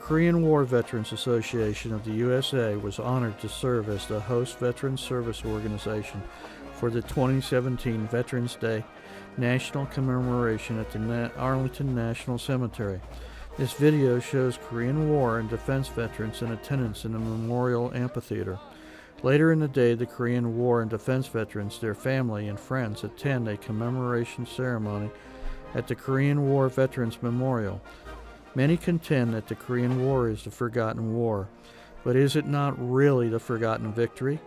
Korean War Veterans Association of the USA was honored to serve as the host Veterans Service Organization for the 2017 Veterans Day National Commemoration at the Arlington National Cemetery. This video shows Korean War and defense veterans in attendance in the Memorial Amphitheater. Later in the day, the Korean War and defense veterans, their family, and friends attend a commemoration ceremony at the Korean War Veterans Memorial. Many contend that the Korean War is the forgotten war, but is it not really the forgotten victory?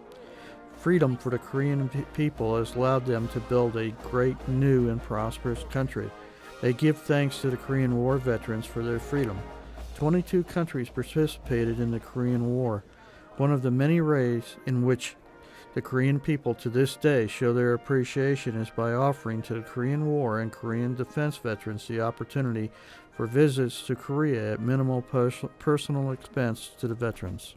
Freedom for the Korean people has allowed them to build a great, new, and prosperous country. They give thanks to the Korean War veterans for their freedom. 22 countries participated in the Korean War. One of the many ways in which the Korean people to this day show their appreciation is by offering to the Korean War and Korean defense veterans the opportunity for visits to Korea at minimal personal expense to the veterans.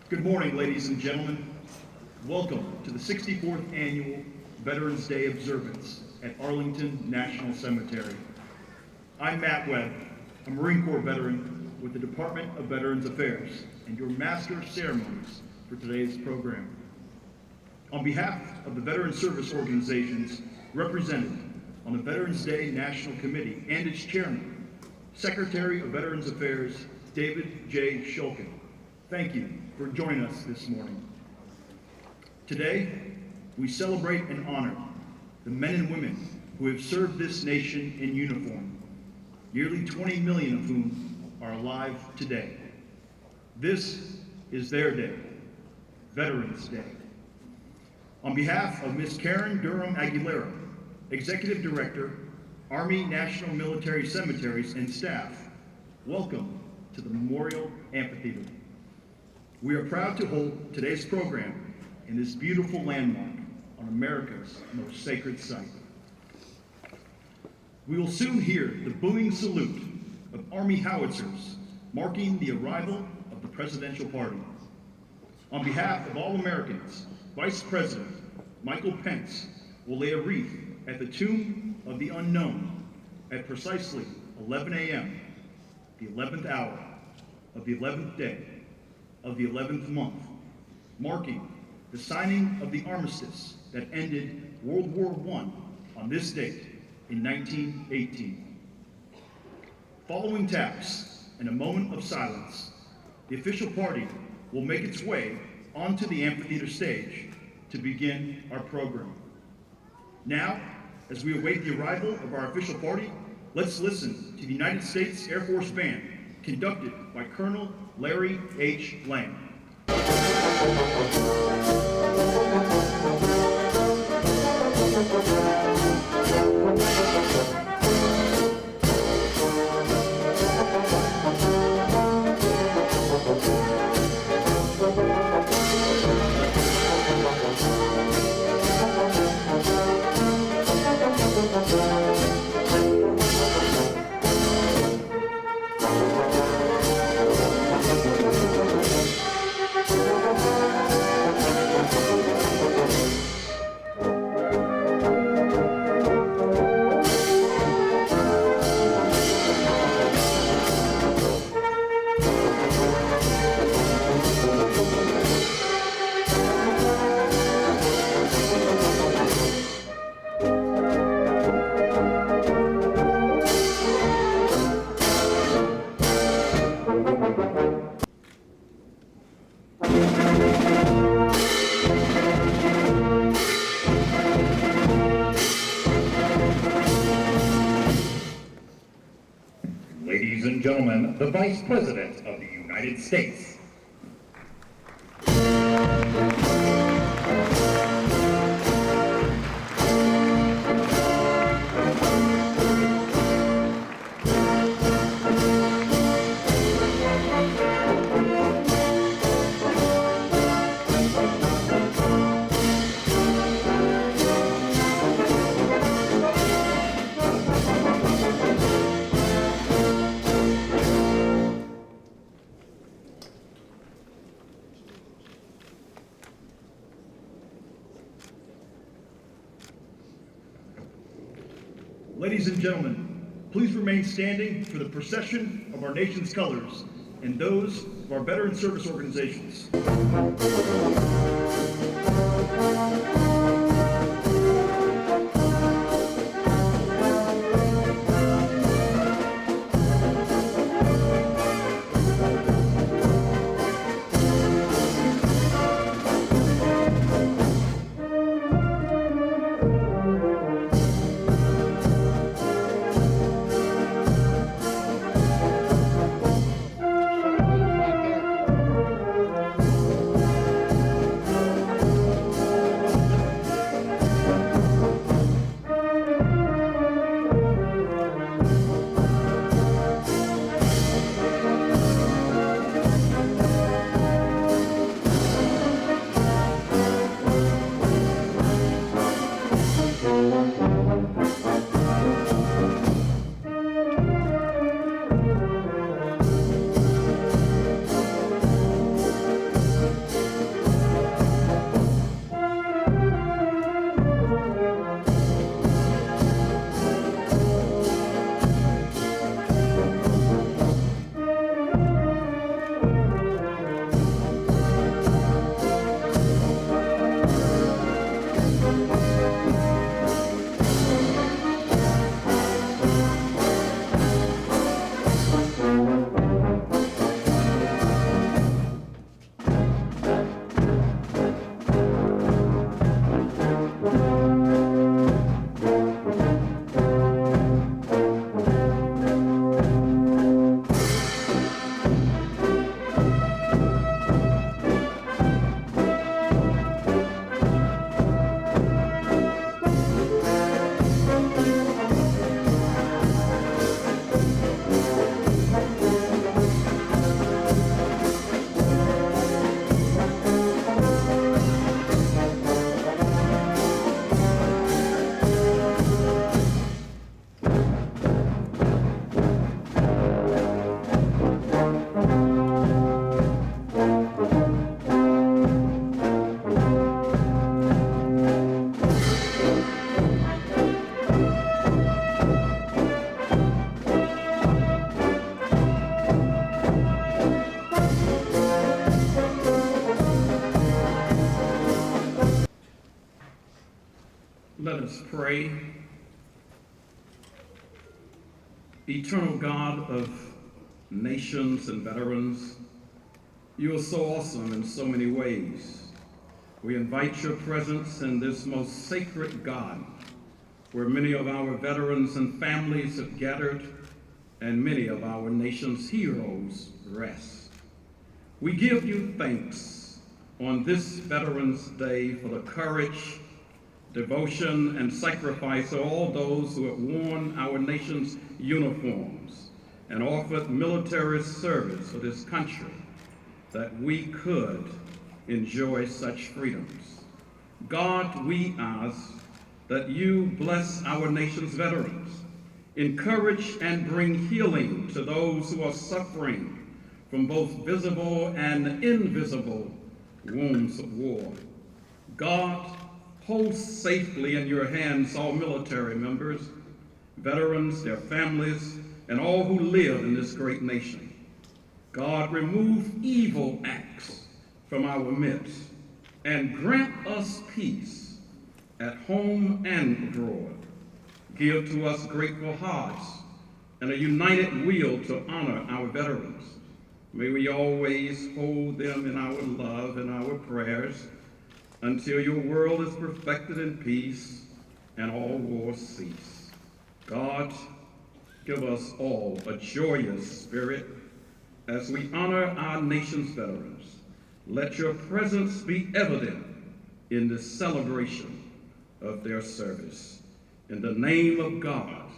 Good morning, ladies and gentlemen. Welcome to the 64th Annual Veterans Day Observance at Arlington National Cemetery. I'm Matt Webb, a Marine Corps veteran with the Department of Veterans Affairs and your Master of Ceremonies for today's program. On behalf of the Veteran Service Organizations represented on the Veterans Day National Committee and its chairman, Secretary of Veterans Affairs, David J. Shulkin, thank you for joining us this morning. Today, we celebrate and honor the men and women who have served this nation in uniform, nearly 20 million of whom are alive today. This is their day, Veterans Day. On behalf of Ms. Karen Durham Aguilera, Executive Director, Army National Military Cemeteries and staff, welcome to the Memorial Amphitheater. We are proud to hold today's program in this beautiful landmark on America's most sacred site. We will soon hear the booming salute of Army howitzers marking the arrival of the presidential party. On behalf of all Americans, Vice President Michael Pence will lay a wreath at the tomb of the unknown at precisely 11 a.m., the 11th hour of the 11th day of the 11th month, marking the signing of the armistice that ended World War I on this date in 1918. Following taps and a moment of silence, the official party will make its way onto the amphitheater stage to begin our program. Now, as we await the arrival of our official party, let's listen to the United States Air Force Band, conducted by Colonel Larry H. Blanc. Ladies and gentlemen, the Vice President of the United States. Ladies and gentlemen, please remain standing for the procession of our nation's colors and those of our veteran service organizations. pray. Eternal God of nations and veterans, you are so awesome in so many ways. We invite your presence in this most sacred God, where many of our veterans and families have gathered and many of our nation's heroes rest. We give you thanks on this Veterans Day for the courage, devotion, and sacrifice of all those who have worn our nation's uniforms and offered military service for this country that we could enjoy such freedoms. God, we ask that you bless our nation's veterans, encourage and bring healing to those who are suffering from both visible and invisible wounds of war. God, hold safely in your hands all military members, veterans, their families, and all who live in this great nation. God, remove evil acts from our midst and grant us peace at home and abroad. Give to us grateful hearts and a united will to honor our veterans. May we always hold them in our love and our prayers until your world is perfected in peace and all wars cease. God, give us all a joyous spirit as we honor our nation's veterans. Let your presence be evident in the celebration of their service. In the name of God,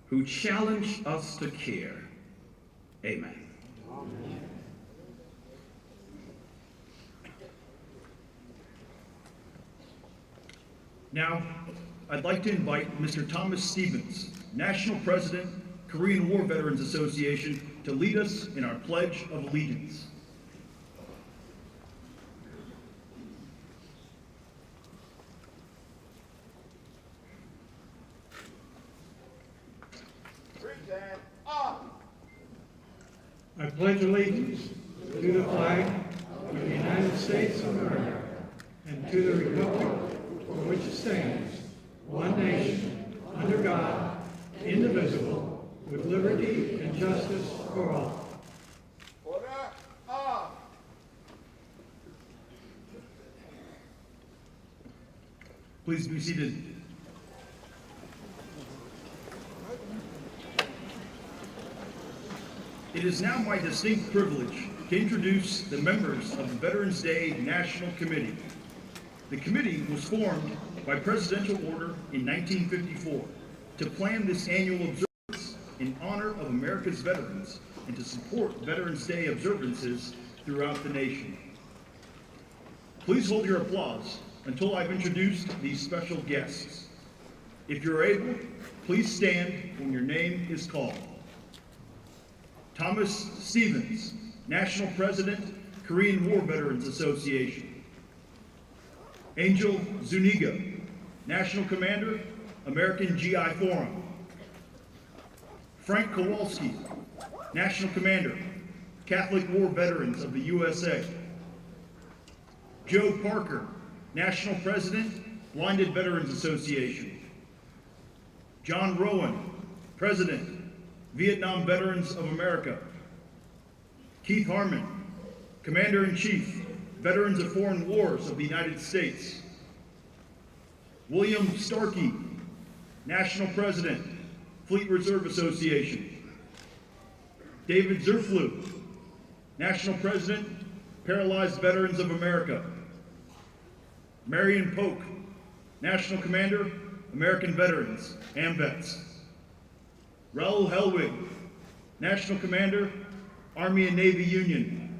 who challenged us to care, amen. Amen. Now, I'd like to invite Mr. Thomas Stevens, National President, Korean War Veterans Association, to lead us in our Pledge of Allegiance. I pledge allegiance to the flag of the United States of America and to the republic for which it stands, one nation, under God, indivisible, with liberty and justice for all. Please be seated. It is now my distinct privilege to introduce the members of the Veterans Day National Committee. The committee was formed by presidential order in 1954 to plan this annual observance in honor of America's veterans and to support Veterans Day observances throughout the nation. Please hold your applause until I've introduced these special guests. If you're able, please stand when your name is called. Thomas Stevens, National President, Korean War Veterans Association. Angel Zuniga, National Commander, American GI Forum. Frank Kowalski, National Commander, Catholic War Veterans of the USA. Joe Parker, National President, Blinded Veterans Association. John Rowan, President, Vietnam Veterans of America. Keith Harmon, Commander-in-Chief, Veterans of Foreign Wars of the United States. William Starkey, National President, Fleet Reserve Association. David Zerflu, National President, Paralyzed Veterans of America. Marion Polk, National Commander, American Veterans, AMVETS. Raoul Helwig, National Commander, Army and Navy Union.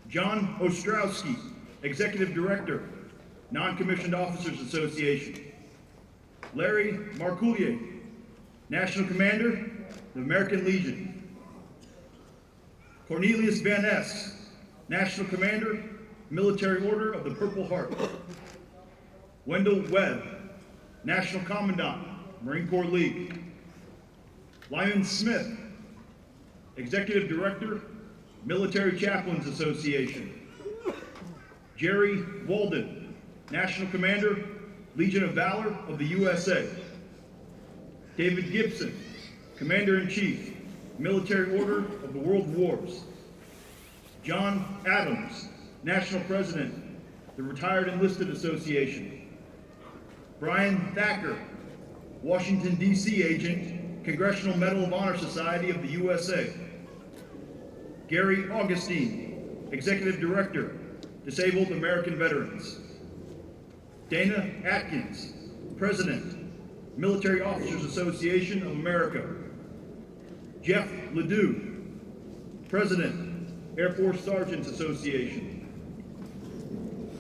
John Ostrowski, Executive Director, Non-Commissioned Officers Association. Larry Marcoulier, National Commander, the American Legion. Cornelius Van Ness, National Commander, Military Order of the Purple Heart. Wendell Webb, National Commandant, Marine Corps League. Lyman Smith, Executive Director, Military Chaplains Association. Jerry Walden, National Commander, Legion of Valor of the USA. David Gibson, Commander-in-Chief, Military Order of the World Wars. John Adams, National President, the Retired Enlisted Association. Brian Thacker, Washington, D.C. Agent, Congressional Medal of Honor Society of the USA. Gary Augustine, Executive Director, Disabled American Veterans. Dana Atkins, President, Military Officers Association of America. Jeff Ledoux, President, Air Force Sergeants Association.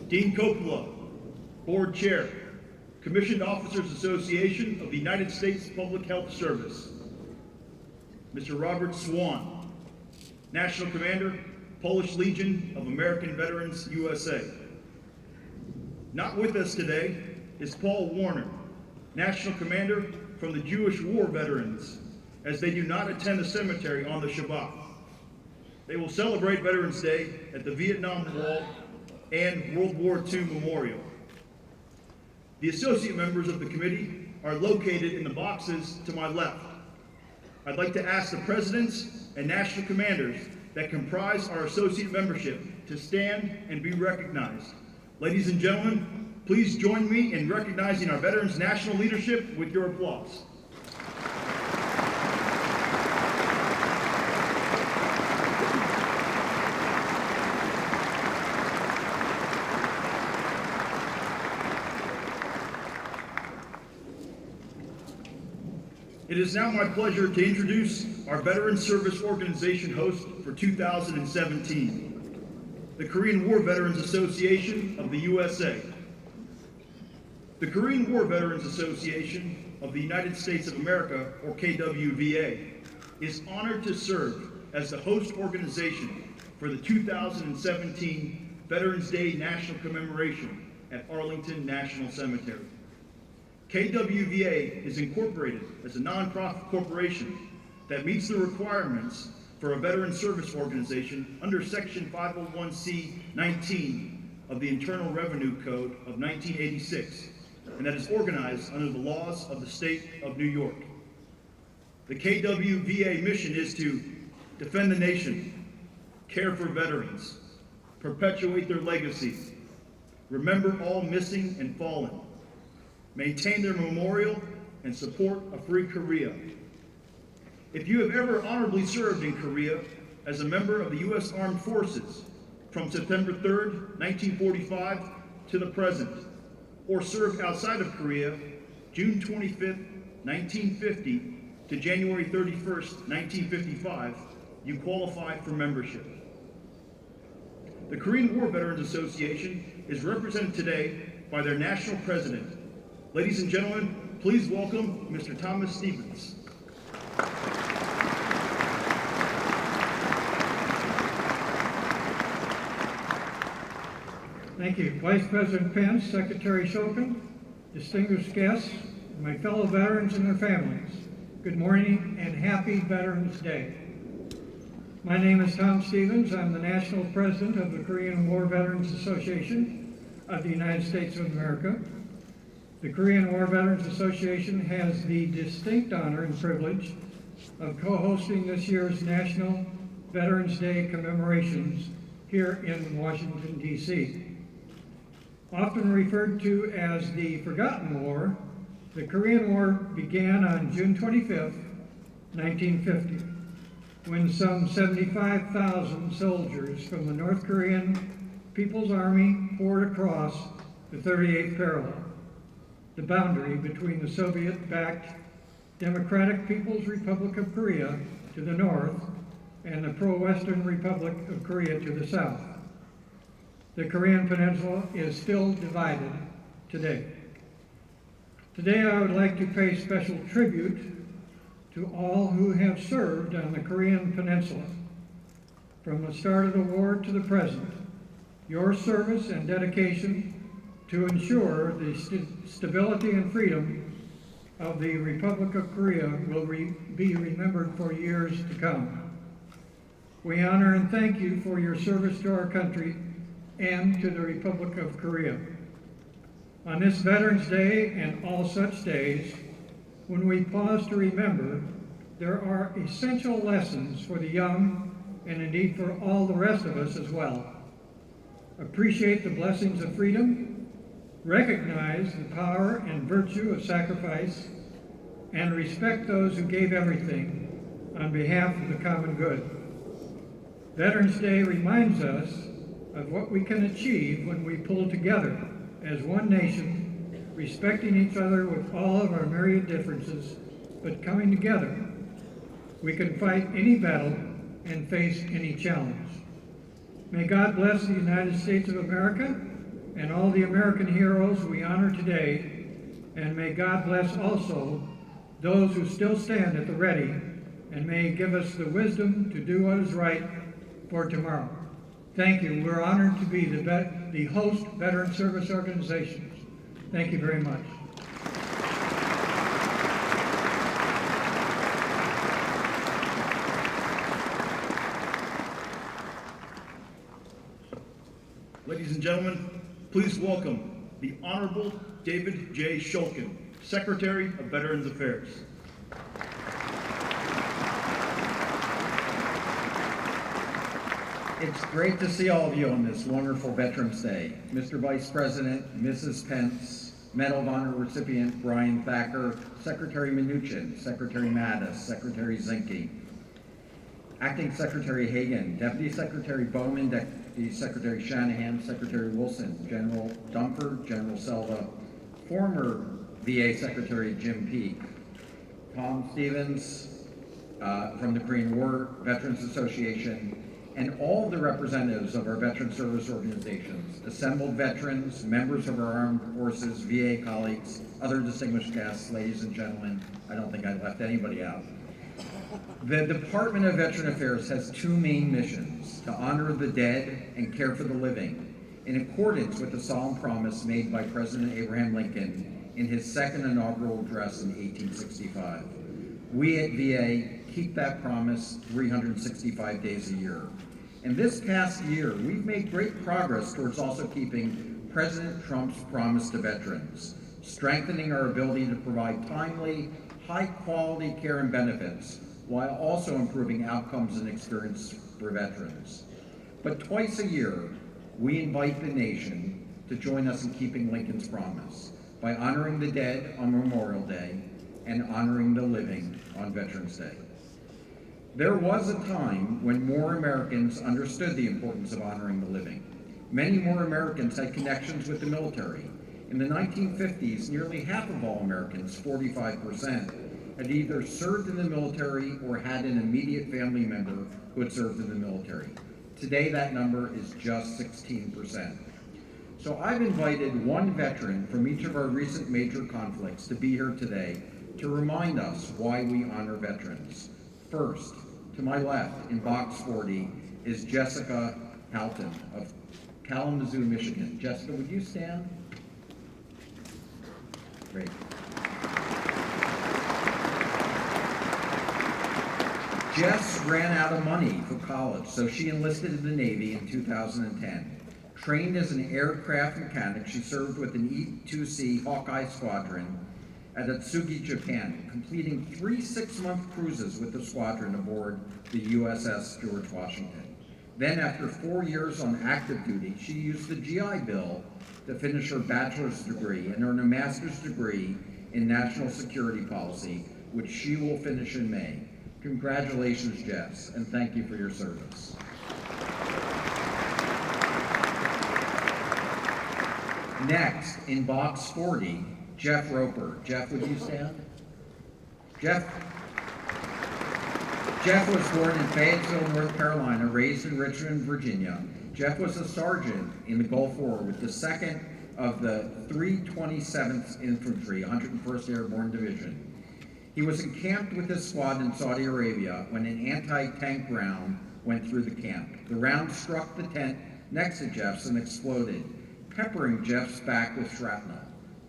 Dean Coppola, Board Chair, Commissioned Officers Association of the United States Public Health Service. Mr. Robert Swan, National Commander, Polish Legion of American Veterans, USA. Not with us today is Paul Warner, National Commander from the Jewish War Veterans, as they do not attend the cemetery on the Shabbat. They will celebrate Veterans Day at the Vietnam Wall and World War II Memorial. The associate members of the committee are located in the boxes to my left. I'd like to ask the presidents and national commanders that comprise our associate membership to stand and be recognized. Ladies and gentlemen, please join me in recognizing our Veterans National Leadership with your applause. It is now my pleasure to introduce our Veteran Service Organization host for 2017, the Korean War Veterans Association of the USA. The Korean War Veterans Association of the United States of America, or KWVA, is honored to serve as the host organization for the 2017 Veterans Day National Commemoration at Arlington National Cemetery. KWVA is incorporated as a nonprofit corporation that meets the requirements for a veteran service organization under Section 501c19 of the Internal Revenue Code of 1986, and that is organized under the laws of the state of New York. The KWVA mission is to defend the nation, care for veterans, perpetuate their legacy, remember all missing and fallen, maintain their memorial, and support a free Korea. If you have ever honorably served in Korea as a member of the U.S. Armed Forces from September 3rd, 1945 to the present, or served outside of Korea June 25th, 1950 to January 31st, 1955, you qualify for membership. The Korean War Veterans Association is represented today by their national president. Ladies and gentlemen, please welcome Mr. Thomas Stevens. Thank you. Vice President Pence, Secretary Shulkin, distinguished guests, and my fellow veterans and their families, good morning and happy Veterans Day. My name is Tom Stevens. I'm the National President of the Korean War Veterans Association of the United States of America. The Korean War Veterans Association has the distinct honor and privilege of co-hosting this year's National Veterans Day commemorations here in Washington, D.C. Often referred to as the Forgotten War, the Korean War began on June 25th, 1950, when some 75,000 soldiers from the North Korean People's Army poured across the 38th parallel, the boundary between the Soviet-backed Democratic People's Republic of Korea to the north and the pro-Western Republic of Korea to the south. The Korean Peninsula is still divided today. Today I would like to pay special tribute to all who have served on the Korean Peninsula. From the start of the war to the present, your service and dedication to ensure the stability and freedom of the Republic of Korea will be remembered for years to come. We honor and thank you for your service to our country and to the Republic of Korea. On this Veterans Day and all such days, when we pause to remember, there are essential lessons for the young and indeed for all the rest of us as well. Appreciate the blessings of freedom, recognize the power and virtue of sacrifice, and respect those who gave everything on behalf of the common good. Veterans Day reminds us of what we can achieve when we pull together as one nation, respecting each other with all of our myriad differences, but coming together. We can fight any battle and face any challenge. May God bless the United States of America and all the American heroes we honor today, and may God bless also those who still stand at the ready, and may give us the wisdom to do what is right for tomorrow. Thank you. We're honored to be the host veteran service organizations. Thank you very much. Ladies and gentlemen, please welcome the Honorable David J. Shulkin, Secretary of Veterans Affairs. It's great to see all of you on this wonderful Veterans Day. Mr. Vice President, Mrs. Pence, Medal of Honor recipient Brian Thacker, Secretary Mnuchin, Secretary Mattis, Secretary Zinke, Acting Secretary Hagan, Deputy Secretary Bowman, Deputy Secretary Shanahan, Secretary Wilson, General Dunford, General Selva, former VA Secretary Jim Peake, Tom Stevens from the Korean War Veterans Association, and all the representatives of our veteran service organizations, assembled veterans, members of our armed forces, VA colleagues, other distinguished guests, ladies and gentlemen. I don't think I left anybody out. The Department of Veteran Affairs has two main missions: to honor the dead and care for the living, in accordance with the solemn promise made by President Abraham Lincoln in his second inaugural address in 1865. We at VA keep that promise 365 days a year. And this past year, we've made great progress towards also keeping President Trump's promise to veterans, strengthening our ability to provide timely, high-quality care and benefits, while also improving outcomes and experience for veterans. But twice a year, we invite the nation to join us in keeping Lincoln's promise by honoring the dead on Memorial Day and honoring the living on Veterans Day. There was a time when more Americans understood the importance of honoring the living. Many more Americans had connections with the military. In the 1950s, nearly half of all Americans, 45%, had either served in the military or had an immediate family member who had served in the military. Today, that number is just 16%. So I've invited one veteran from each of our recent major conflicts to be here today to remind us why we honor veterans. First, to my left, in box 40, is Jessica Halton of Kalamazoo, Michigan. Jessica, would you stand? Great. Jess ran out of money for college, so she enlisted in the Navy in 2010. Trained as an aircraft mechanic, she served with an E-2C Hawkeye Squadron at Atsugi, Japan, completing 3 6-month cruises with the squadron aboard the USS George Washington. Then, after 4 years on active duty, she used the GI Bill to finish her bachelor's degree and earn a master's degree in national security policy, which she will finish in May. Congratulations, Jess, and thank you for your service. Next, in box 40, Jeff Roper. Jeff, would you stand? Jeff was born in Fayetteville, North Carolina, raised in Richmond, Virginia. Jeff was a sergeant in the Gulf War with the 2nd of the 327th Infantry, 101st Airborne Division. He was encamped with his squad in Saudi Arabia when an anti-tank round went through the camp. The round struck the tent next to Jeff's and exploded, peppering Jeff's back with shrapnel.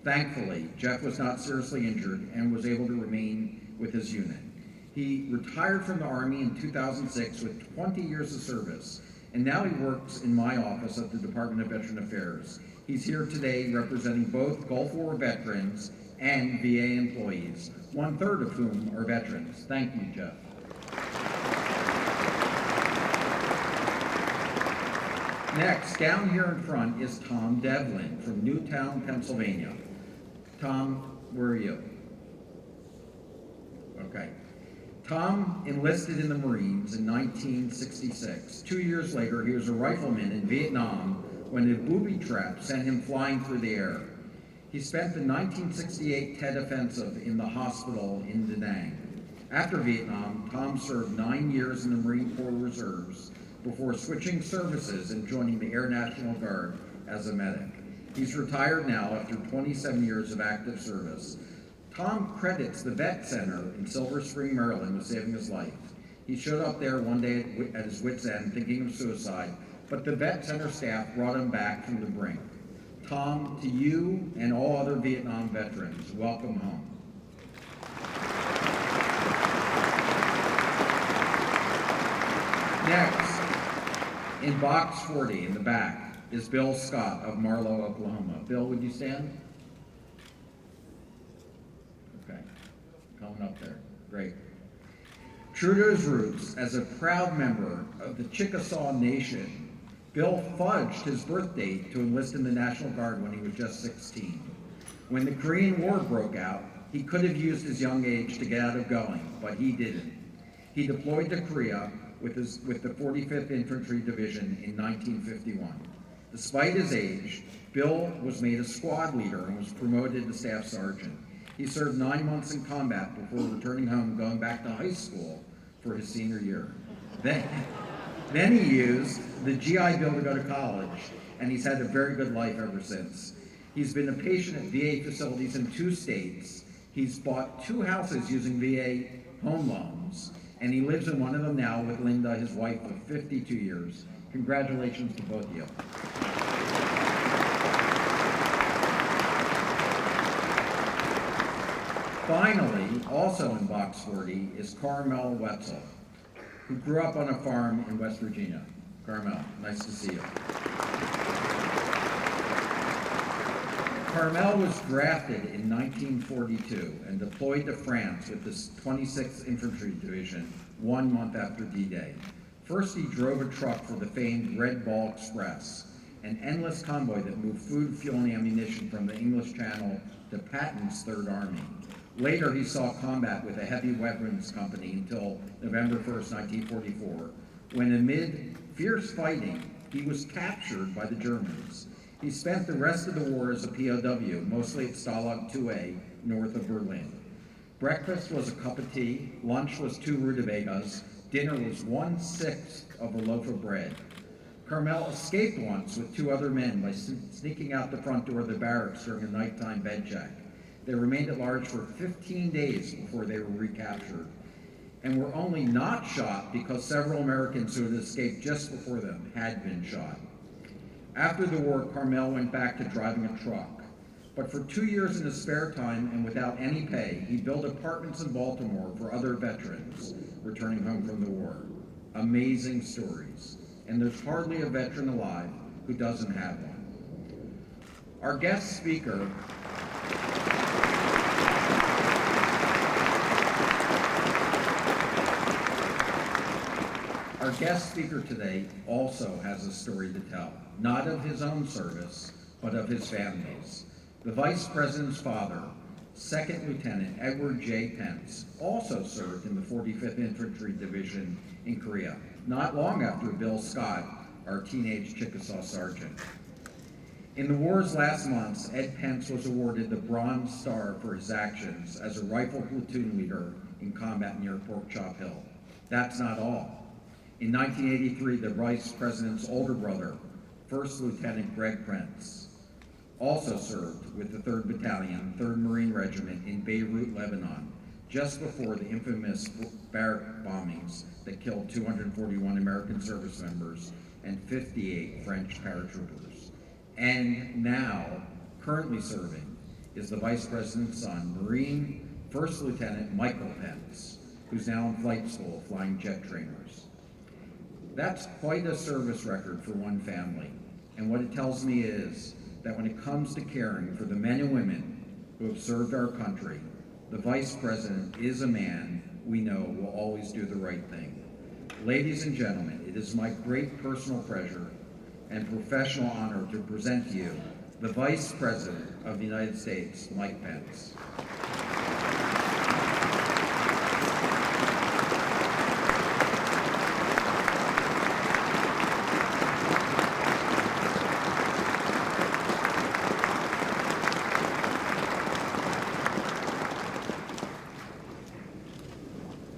Thankfully, Jeff was not seriously injured and was able to remain with his unit. He retired from the Army in 2006 with 20 years of service, and now he works in my office at the Department of Veteran Affairs. He's here today representing both Gulf War veterans and VA employees, 1/3 of whom are veterans. Thank you, Jeff. Next, down here in front is Tom Devlin from Newtown, Pennsylvania. Tom, where are you? Okay. Tom enlisted in the Marines in 1966. 2 years later, he was a rifleman in Vietnam when a booby trap sent him flying through the air. He spent the 1968 Tet Offensive in the hospital in Da Nang. After Vietnam, Tom served 9 years in the Marine Corps Reserves before switching services and joining the Air National Guard as a medic. He's retired now after 27 years of active service. Tom credits the Vet Center in Silver Spring, Maryland with saving his life. He showed up there one day at his wit's end thinking of suicide, but the Vet Center staff brought him back from the brink. Tom, to you and all other Vietnam veterans, welcome home. Next, in box 40 in the back is Bill Scott of Marlow, Oklahoma. Bill, would you stand? Okay, coming up there, great. True to his roots, as a proud member of the Chickasaw Nation, Bill fudged his birth date to enlist in the National Guard when he was just 16. When the Korean War broke out, he could have used his young age to get out of going, but he didn't. He deployed to Korea with the 45th Infantry Division in 1951. Despite his age, Bill was made a squad leader and was promoted to staff sergeant. He served 9 months in combat before returning home and going back to high school for his senior year. Then he used the GI Bill to go to college, and he's had a very good life ever since. He's been a patient at VA facilities in 2 states. He's bought 2 houses using VA home loans, and he lives in one of them now with Linda, his wife of 52 years. Congratulations to both of you. Finally, also in box 40 is Carmel Wetzel, who grew up on a farm in West Virginia. Carmel, nice to see you. Carmel was drafted in 1942 and deployed to France with the 26th Infantry Division 1 month after D-Day. First, he drove a truck for the famed Red Ball Express, an endless convoy that moved food, fuel, and ammunition from the English Channel to Patton's Third Army. Later, he saw combat with a heavy weapons company until November 1st, 1944, when amid fierce fighting, he was captured by the Germans. He spent the rest of the war as a POW, mostly at Stalag 2A, north of Berlin. Breakfast was a cup of tea, lunch was 2 rutabagas, dinner was 1/6 of a loaf of bread. Carmel escaped once with 2 other men by sneaking out the front door of the barracks during a nighttime bed check. They remained at large for 15 days before they were recaptured, and were only not shot because several Americans who had escaped just before them had been shot. After the war, Carmel went back to driving a truck, but for 2 years in his spare time and without any pay, he built apartments in Baltimore for other veterans returning home from the war. Amazing stories, and there's hardly a veteran alive who doesn't have one. Our guest speaker today also has a story to tell, not of his own service, but of his family's. The Vice President's father, Second Lieutenant Edward J. Pence, also served in the 45th Infantry Division in Korea, not long after Bill Scott, our teenage Chickasaw sergeant. In the war's last months, Ed Pence was awarded the Bronze Star for his actions as a rifle platoon leader in combat near Pork Chop Hill. That's not all. In 1983, the Vice President's older brother, First Lieutenant Greg Prince, also served with the 3rd Battalion, 3rd Marine Regiment in Beirut, Lebanon, just before the infamous barrack bombings that killed 241 American service members and 58 French paratroopers. And now, currently serving, is the Vice President's son, Marine First Lieutenant Michael Pence, who's now in flight school flying jet trainers. That's quite a service record for one family, and what it tells me is that when it comes to caring for the men and women who have served our country, the Vice President is a man we know will always do the right thing. Ladies and gentlemen, it is my great personal pleasure and professional honor to present to you the Vice President of the United States, Mike Pence.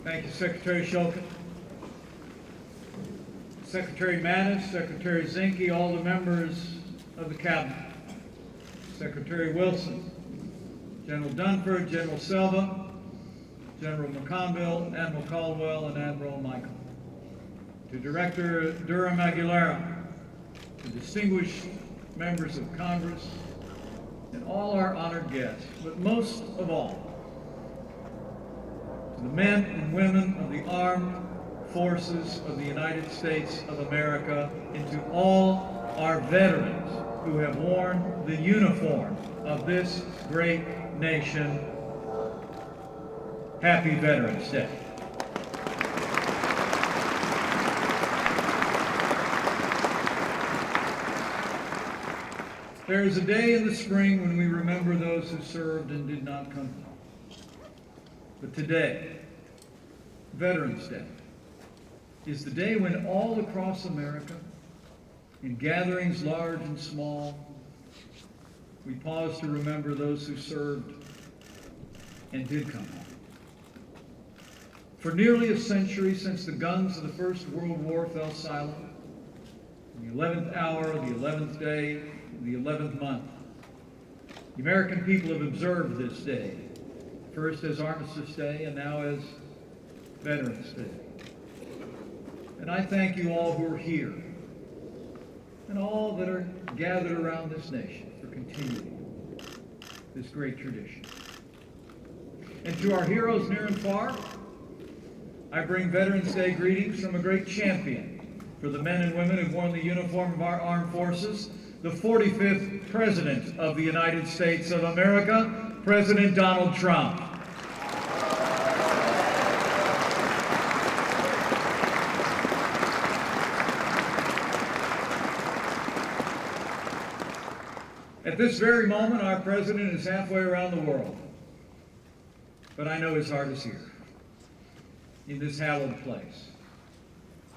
Thank you, Secretary Shulkin. Secretary Mattis, Secretary Zinke, all the members of the Cabinet, Secretary Wilson, General Dunford, General Selva, General McConville, Admiral Caldwell, and Admiral Michael. To Director Durham Aguilera, to distinguished members of Congress, and all our honored guests, but most of all, to the men and women of the armed forces of the United States of America, and to all our veterans who have worn the uniform of this great nation, happy Veterans Day. There is a day in the spring when we remember those who served and did not come home. But today, Veterans Day, is the day when all across America, in gatherings large and small, we pause to remember those who served and did come home. For nearly a century since the guns of the First World War fell silent, in the 11th hour, the 11th day, the 11th month, the American people have observed this day, first as Armistice Day and now as Veterans Day. And I thank you all who are here and all that are gathered around this nation for continuing this great tradition. And to our heroes near and far, I bring Veterans Day greetings from a great champion for the men and women who've worn the uniform of our armed forces, the 45th President of the United States of America, President Donald Trump. At this very moment, our president is halfway around the world. But I know his heart is here, in this hallowed place,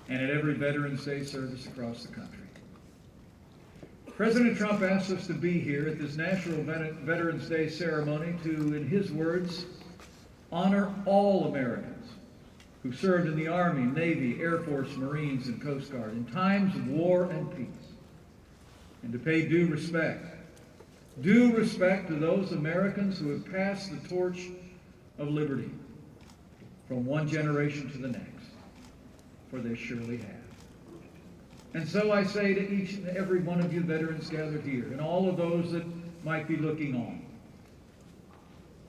and at every Veterans Day service across the country. President Trump asked us to be here at this National Veterans Day ceremony to, in his words, honor all Americans who served in the Army, Navy, Air Force, Marines, and Coast Guard in times of war and peace, and to pay due respect to those Americans who have passed the torch of liberty from one generation to the next, for they surely have. And so I say to each and every one of you veterans gathered here, and all of those that might be looking on,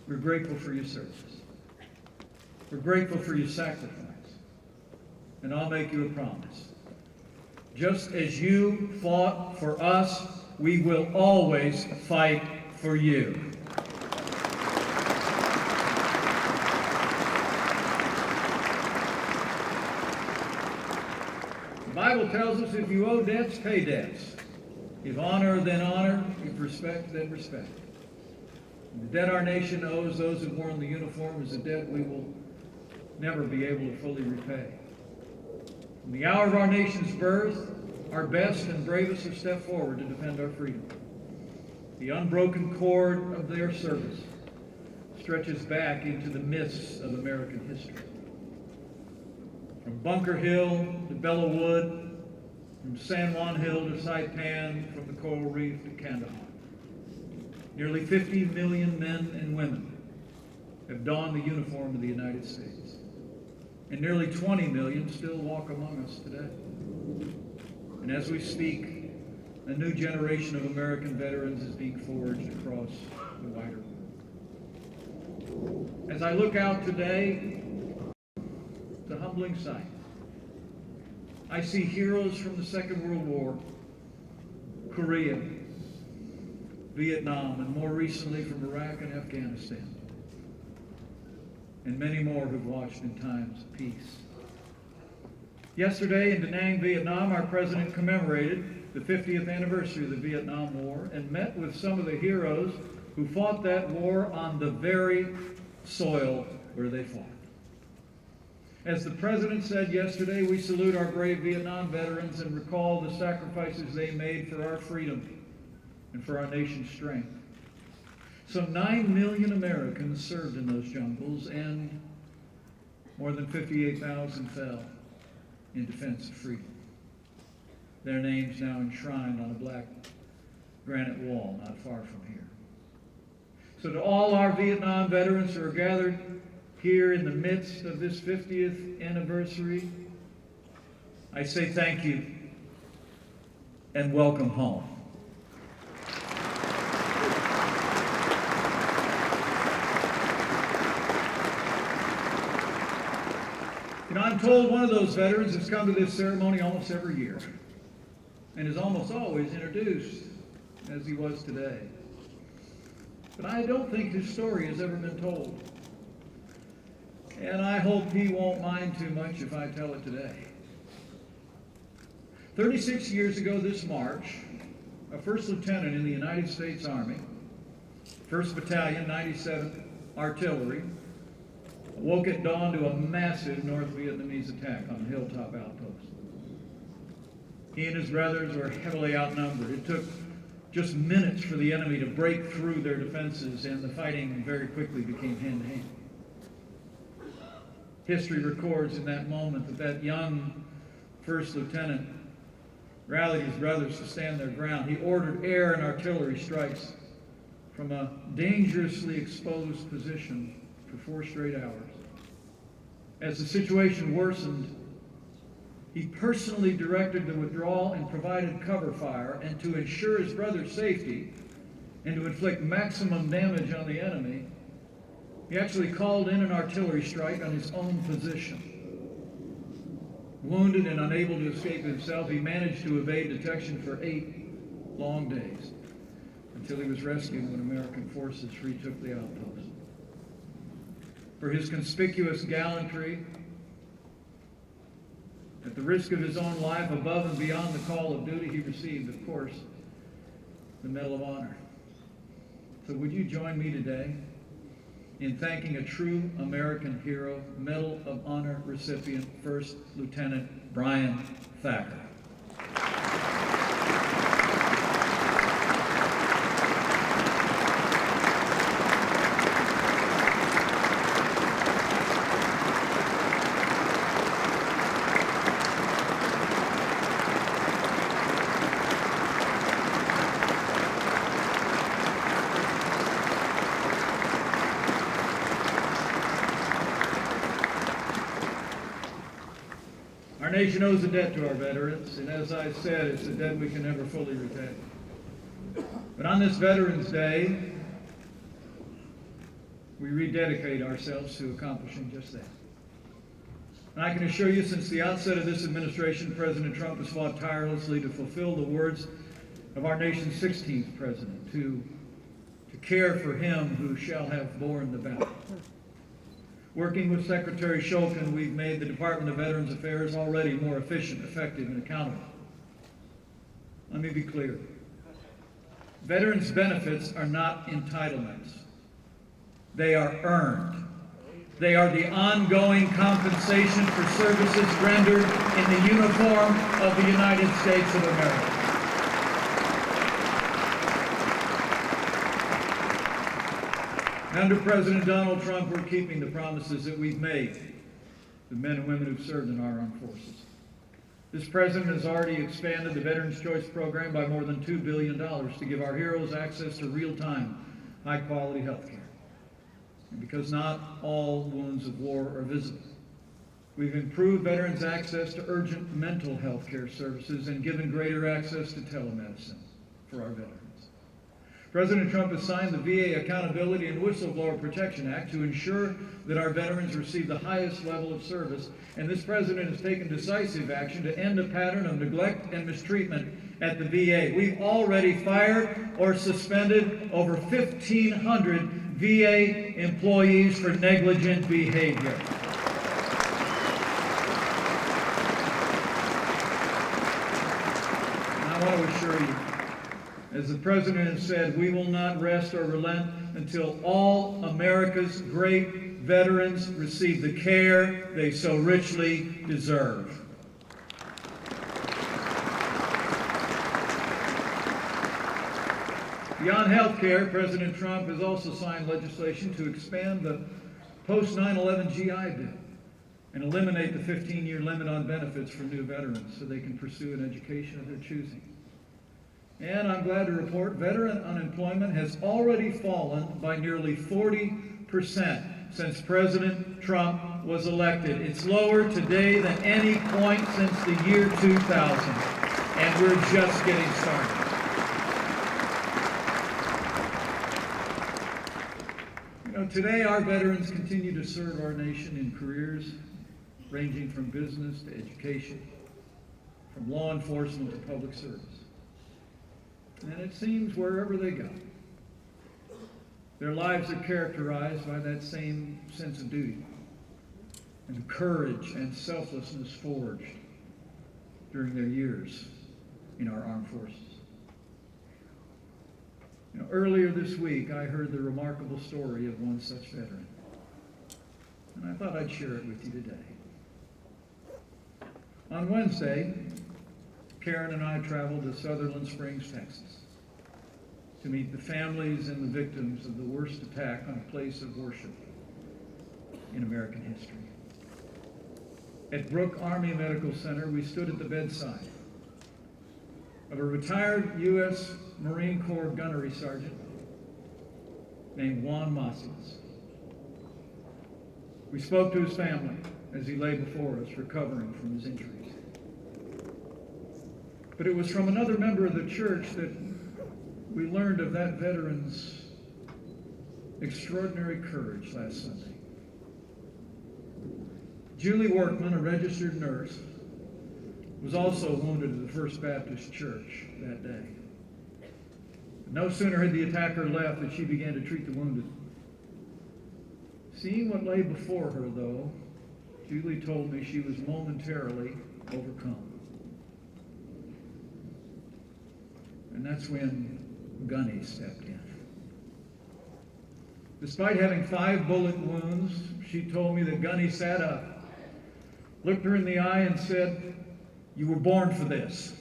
we're grateful for your service. We're grateful for your sacrifice. And I'll make you a promise. Just as you fought for us, we will always fight for you. The Bible tells us if you owe debts, pay debts. If honor, then honor. If respect, then respect. The debt our nation owes those who've worn the uniform is a debt we will never be able to fully repay. From the hour of our nation's birth, our best and bravest have stepped forward to defend our freedom. The unbroken cord of their service stretches back into the mists of American history. From Bunker Hill to Belleau Wood, from San Juan Hill to Saipan, from the Coral Reef to Kandahar. Nearly 50 million men and women have donned the uniform of the United States. And nearly 20 million still walk among us today. And as we speak, a new generation of American veterans is being forged across the wider world. As I look out today, it's a humbling sight. I see heroes from the Second World War, Korea, Vietnam, and more recently from Iraq and Afghanistan, and many more who've watched in times of peace. Yesterday in Da Nang, Vietnam, our president commemorated the 50th anniversary of the Vietnam War and met with some of the heroes who fought that war on the very soil where they fought. As the president said yesterday, we salute our brave Vietnam veterans and recall the sacrifices they made for our freedom and for our nation's strength. Some 9 million Americans served in those jungles, and more than 58,000 fell in defense of freedom. Their names now enshrined on a black granite wall not far from here. So to all our Vietnam veterans who are gathered here in the midst of this 50th anniversary, I say thank you and welcome home. You know, I'm told one of those veterans has come to this ceremony almost every year and is almost always introduced, as he was today. But I don't think his story has ever been told. And I hope he won't mind too much if I tell it today. 36 years ago this March, a first lieutenant in the United States Army, 1st Battalion, 97th Artillery, woke at dawn to a massive North Vietnamese attack on a hilltop outpost. He and his brothers were heavily outnumbered. It took just minutes for the enemy to break through their defenses, and the fighting very quickly became hand-to-hand. History records in that moment that young first lieutenant rallied his brothers to stand their ground. He ordered air and artillery strikes from a dangerously exposed position for 4 straight hours. As the situation worsened, he personally directed the withdrawal and provided cover fire, and to ensure his brother's safety and to inflict maximum damage on the enemy, he actually called in an artillery strike on his own position. Wounded and unable to escape himself, he managed to evade detection for 8 long days until he was rescued when American forces retook the outpost. For his conspicuous gallantry, at the risk of his own life, above and beyond the call of duty, he received, of course, the Medal of Honor. So would you join me today in thanking a true American hero, Medal of Honor recipient, First Lieutenant Brian Thacker. Our nation owes a debt to our veterans, and as I said, it's a debt we can never fully repay. But on this Veterans Day, we rededicate ourselves to accomplishing just that. And I can assure you, since the outset of this administration, President Trump has fought tirelessly to fulfill the words of our nation's 16th president, to care for him who shall have borne the battle. Working with Secretary Shulkin, we've made the Department of Veterans Affairs already more efficient, effective, and accountable. Let me be clear. Veterans' benefits are not entitlements. They are earned. They are the ongoing compensation for services rendered in the uniform of the United States of America. Under President Donald Trump, we're keeping the promises that we've made to the men and women who've served in our armed forces. This president has already expanded the Veterans Choice Program by more than $2 billion to give our heroes access to real-time, high-quality health care. And because not all wounds of war are visible, we've improved veterans' access to urgent mental health care services and given greater access to telemedicine for our veterans. President Trump has signed the VA Accountability and Whistleblower Protection Act to ensure that our veterans receive the highest level of service, and this president has taken decisive action to end a pattern of neglect and mistreatment at the VA. We've already fired or suspended over 1,500 VA employees for negligent behavior. I want to assure you, as the President has said, we will not rest or relent until all America's great veterans receive the care they so richly deserve. Beyond health care, President Trump has also signed legislation to expand the post-9/11 GI Bill and eliminate the 15-year limit on benefits for new veterans so they can pursue an education of their choosing. And I'm glad to report veteran unemployment has already fallen by nearly 40% since President Trump was elected. It's lower today than any point since the year 2000, and we're just getting started. You know, today our veterans continue to serve our nation in careers ranging from business to education, from law enforcement to public service. And it seems wherever they go, their lives are characterized by that same sense of duty and courage and selflessness forged during their years in our armed forces. You know, earlier this week, I heard the remarkable story of one such veteran, and I thought I'd share it with you today. On Wednesday, Karen and I traveled to Sutherland Springs, Texas, to meet the families and the victims of the worst attack on a place of worship in American history. At Brooke Army Medical Center, we stood at the bedside of a retired U.S. Marine Corps gunnery sergeant named Juan Macias. We spoke to his family as he lay before us, recovering from his injuries. But it was from another member of the church that we learned of that veteran's extraordinary courage last Sunday. Julie Workman, a registered nurse, was also wounded at the First Baptist Church that day. No sooner had the attacker left than she began to treat the wounded. Seeing what lay before her, though, Julie told me she was momentarily overcome. And that's when Gunny stepped in. Despite having 5 bullet wounds, she told me that Gunny sat up, looked her in the eye and said, "You were born for this.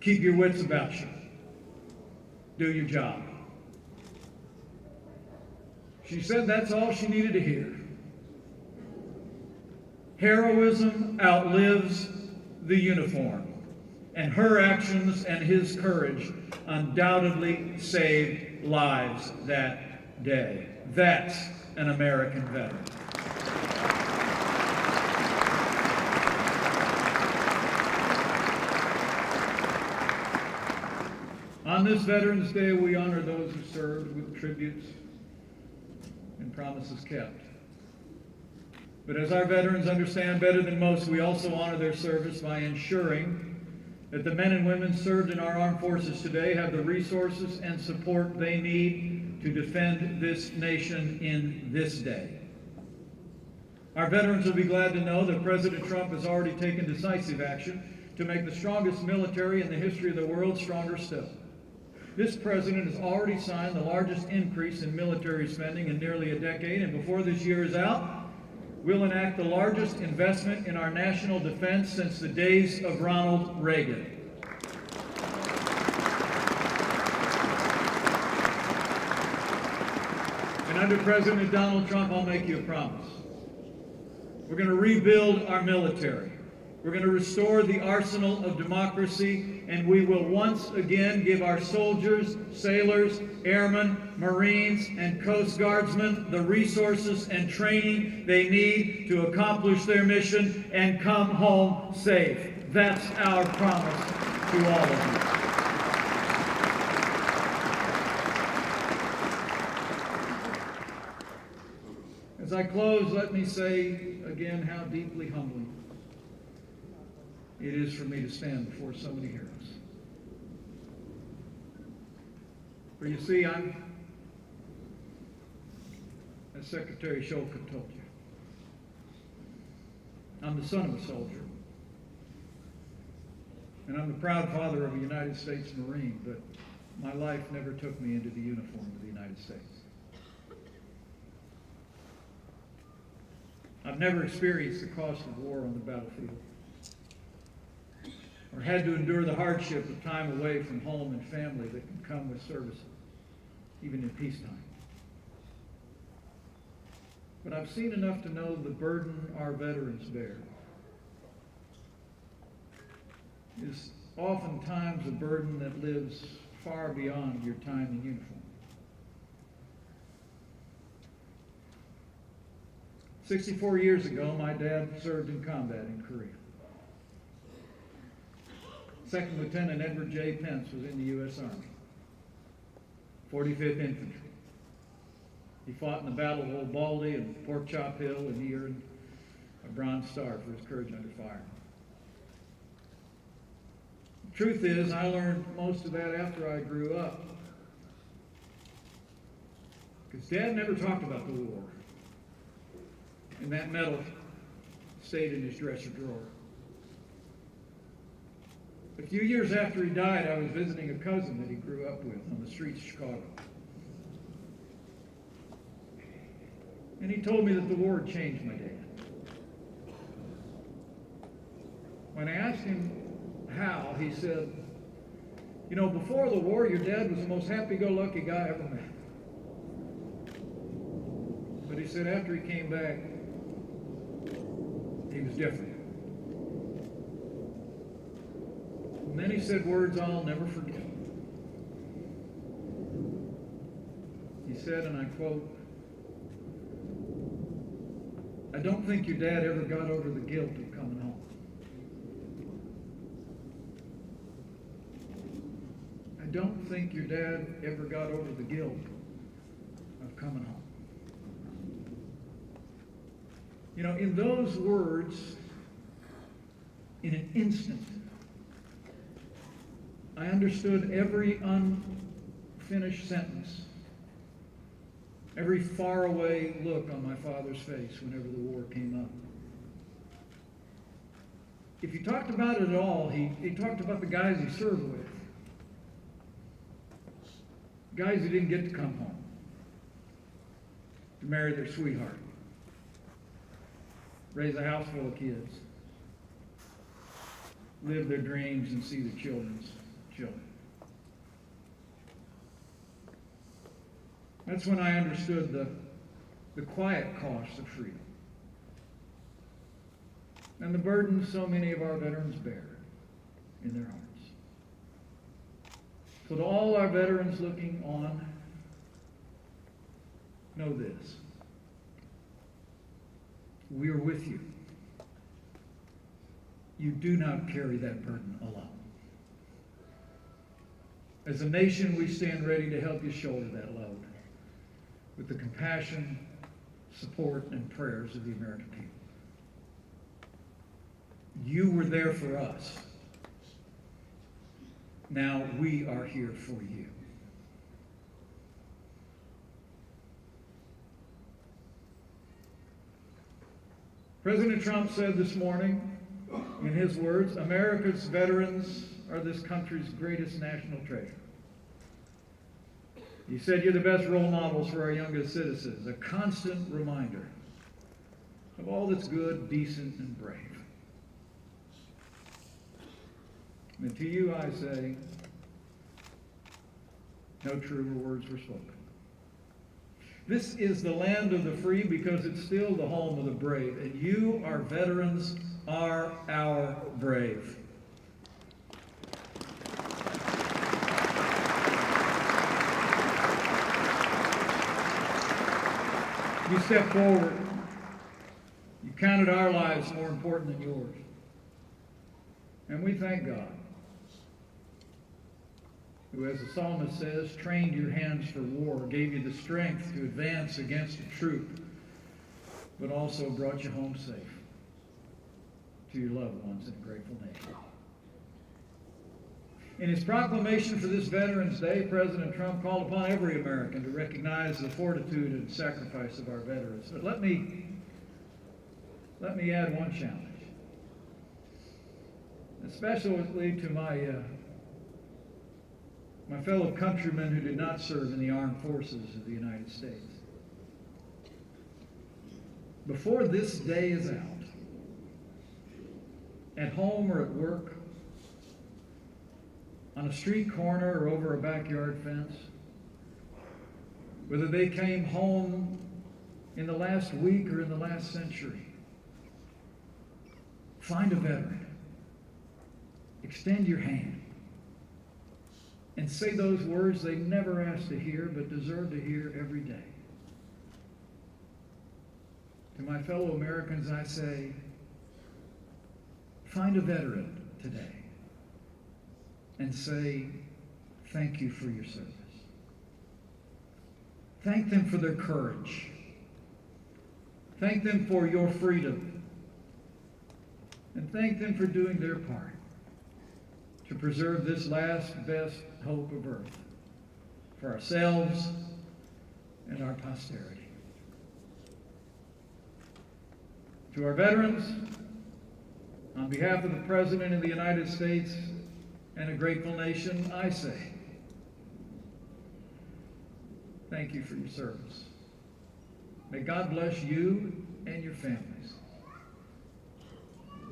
Keep your wits about you. Do your job." She said that's all she needed to hear. Heroism outlives the uniform, and her actions and his courage undoubtedly saved lives that day. That's an American veteran. On this Veterans Day, we honor those who served with tributes and promises kept. But as our veterans understand better than most, we also honor their service by ensuring that the men and women served in our armed forces today have the resources and support they need to defend this nation in this day. Our veterans will be glad to know that President Trump has already taken decisive action to make the strongest military in the history of the world stronger still. This president has already signed the largest increase in military spending in nearly a decade, and before this year is out, we'll enact the largest investment in our national defense since the days of Ronald Reagan. And under President Donald Trump, I'll make you a promise. We're going to rebuild our military. We're going to restore the arsenal of democracy, and we will once again give our soldiers, sailors, airmen, Marines, and Coast Guardsmen the resources and training they need to accomplish their mission and come home safe. That's our promise to all of you. As I close, let me say again how deeply humbling it is for me to stand before so many heroes. For you see, as Secretary Shulkin told you, I'm the son of a soldier. And I'm the proud father of a United States Marine, but my life never took me into the uniform of the United States. I've never experienced the cost of war on the battlefield, or had to endure the hardship of time away from home and family that can come with service, even in peacetime. But I've seen enough to know the burden our veterans bear is oftentimes a burden that lives far beyond your time in uniform. 64 years ago, my dad served in combat in Korea. Second Lieutenant Edward J. Pence was in the U.S. Army, 45th Infantry. He fought in the Battle of Old Baldy and Pork Chop Hill, and he earned a Bronze Star for his courage under fire. The truth is, I learned most of that after I grew up. Because Dad never talked about the war. And that medal stayed in his dresser drawer. A few years after he died, I was visiting a cousin that he grew up with on the streets of Chicago. And he told me that the war had changed my dad. When I asked him how, he said, you know, before the war, your dad was the most happy-go-lucky guy I ever met. But he said after he came back, he was different. And then he said words I'll never forget. He said, and I quote, I don't think your dad ever got over the guilt of coming home. I don't think your dad ever got over the guilt of coming home. You know, in those words, in an instant, I understood every unfinished sentence, every faraway look on my father's face whenever the war came up. If he talked about it at all, he talked about the guys he served with. Guys who didn't get to come home to marry their sweetheart, raise a house full of kids, live their dreams, and see their children's children. That's when I understood the quiet cost of freedom and the burden so many of our veterans bear in their hearts. So to all our veterans looking on, know this. We are with you. You do not carry that burden alone. As a nation, we stand ready to help you shoulder that load with the compassion, support, and prayers of the American people. You were there for us. Now we are here for you. President Trump said this morning, in his words, America's veterans are this country's greatest national treasure. He said, you're the best role models for our youngest citizens, a constant reminder of all that's good, decent, and brave. And to you I say, no truer words were spoken. This is the land of the free because it's still the home of the brave, and you, our veterans, are our brave. You stepped forward. You counted our lives more important than yours. And we thank God, who, as the psalmist says, trained your hands for war, gave you the strength to advance against the troop, but also brought you home safe to your loved ones in a grateful nation. In his proclamation for this Veterans Day, President Trump called upon every American to recognize the fortitude and sacrifice of our veterans. But let me add one challenge, especially to my fellow countrymen who did not serve in the armed forces of the United States. Before this day is out, at home or at work, on a street corner or over a backyard fence, whether they came home in the last week or in the last century, find a veteran, extend your hand, and say those words they never asked to hear but deserve to hear every day. To my fellow Americans, I say, find a veteran today and say, thank you for your service. Thank them for their courage. Thank them for your freedom. And thank them for doing their part to preserve this last best hope of earth for ourselves and our posterity. To our veterans, on behalf of the President of the United States and a grateful nation, I say, thank you for your service. May God bless you and your families.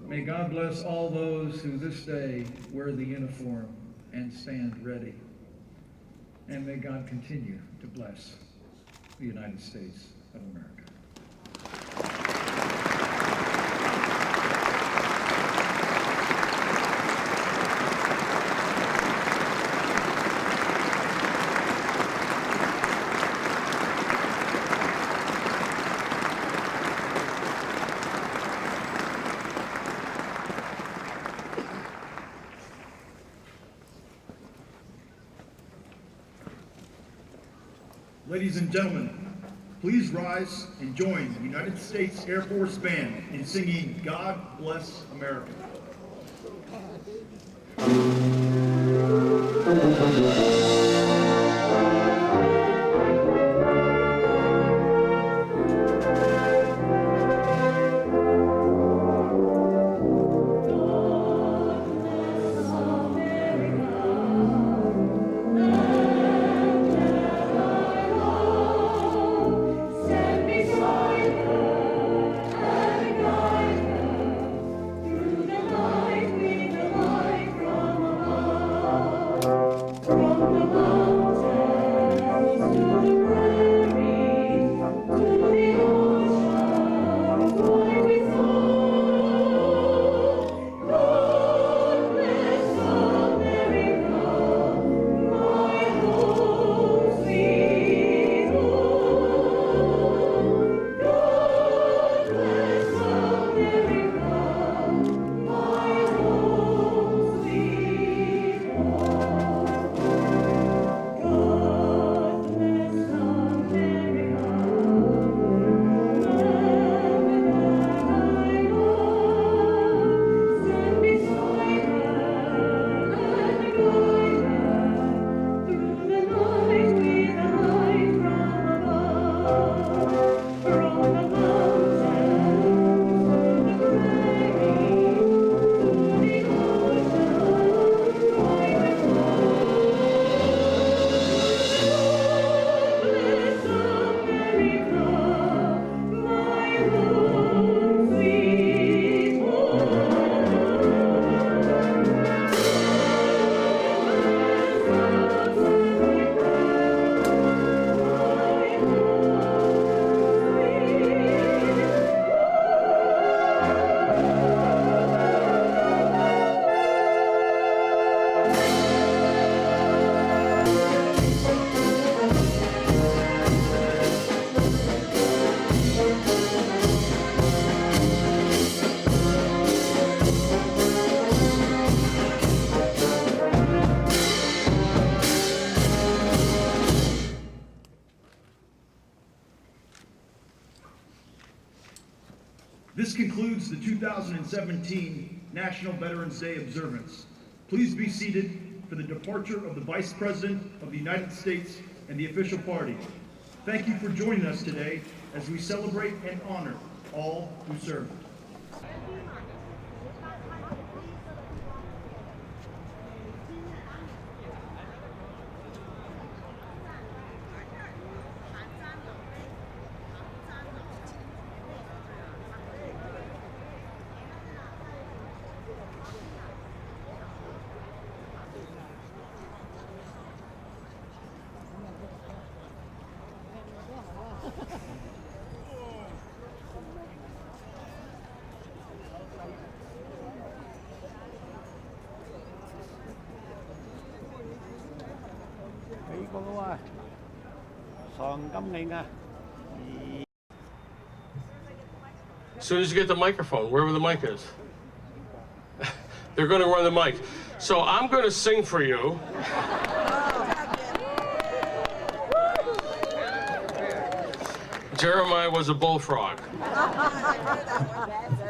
May God bless all those who this day wear the uniform and stand ready. And may God continue to bless the United States of America. Ladies and gentlemen, please rise and join the United States Air Force Band in singing God Bless America. This concludes the 2017 National Veterans Day observance. Please be seated for for the departure of the Vice President of the United States and the official party. Thank you for joining us today as we celebrate and honor all who served. As soon as you get the microphone, wherever the mic is, they're going to run the mic. So I'm going to sing for you. Jeremiah was a bullfrog.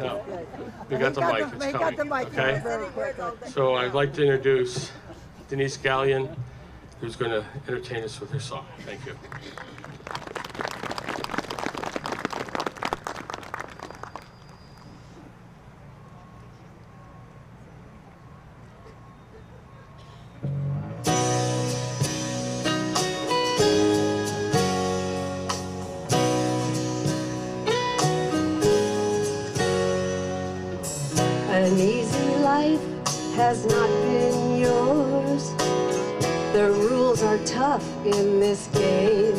No, we got the mic. It's coming. Okay. So I'd like to introduce Denise Gallion, who's going to entertain us with her song. Thank you. An easy life has not been yours. The rules are tough in this game.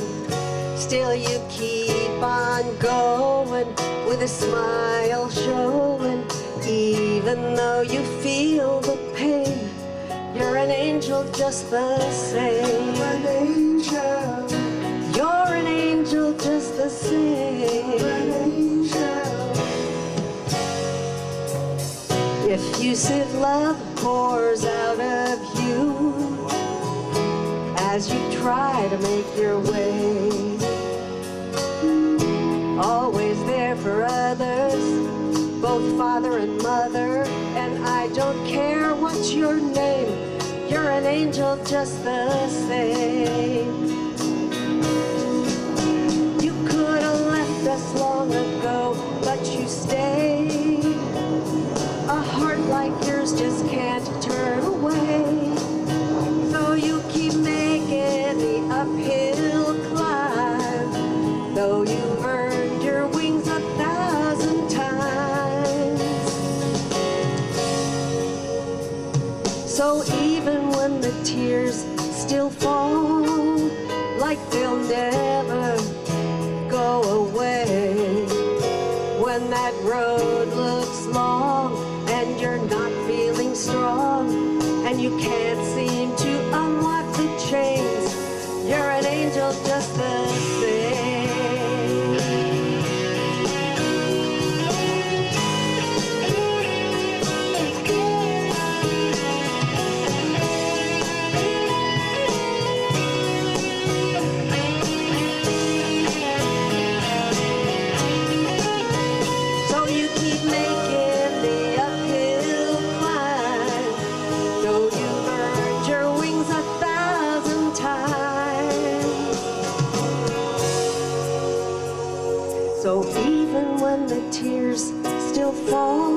Still you keep on going with a smile showing. Even though you feel the pain, you're an angel just the same. An angel. You're an angel just the same. An angel. Effusive love pours out of you as you try to make your way. Always there for others, both father and mother, and I don't care what's your name, you're an angel just the same. You could have left us long ago, but you stayed. A heart like yours just can't turn away. So you keep making the uphill climb, though you've earned your wings 1,000 times. So even when the tears still fall, like they'll never go away, when that road looks long and you're not feeling strong, and you can't seem to unlock the chains, you're an angel just the same. So you keep making the uphill climb, though you've earned your wings 1,000 times. So even when the tears still fall,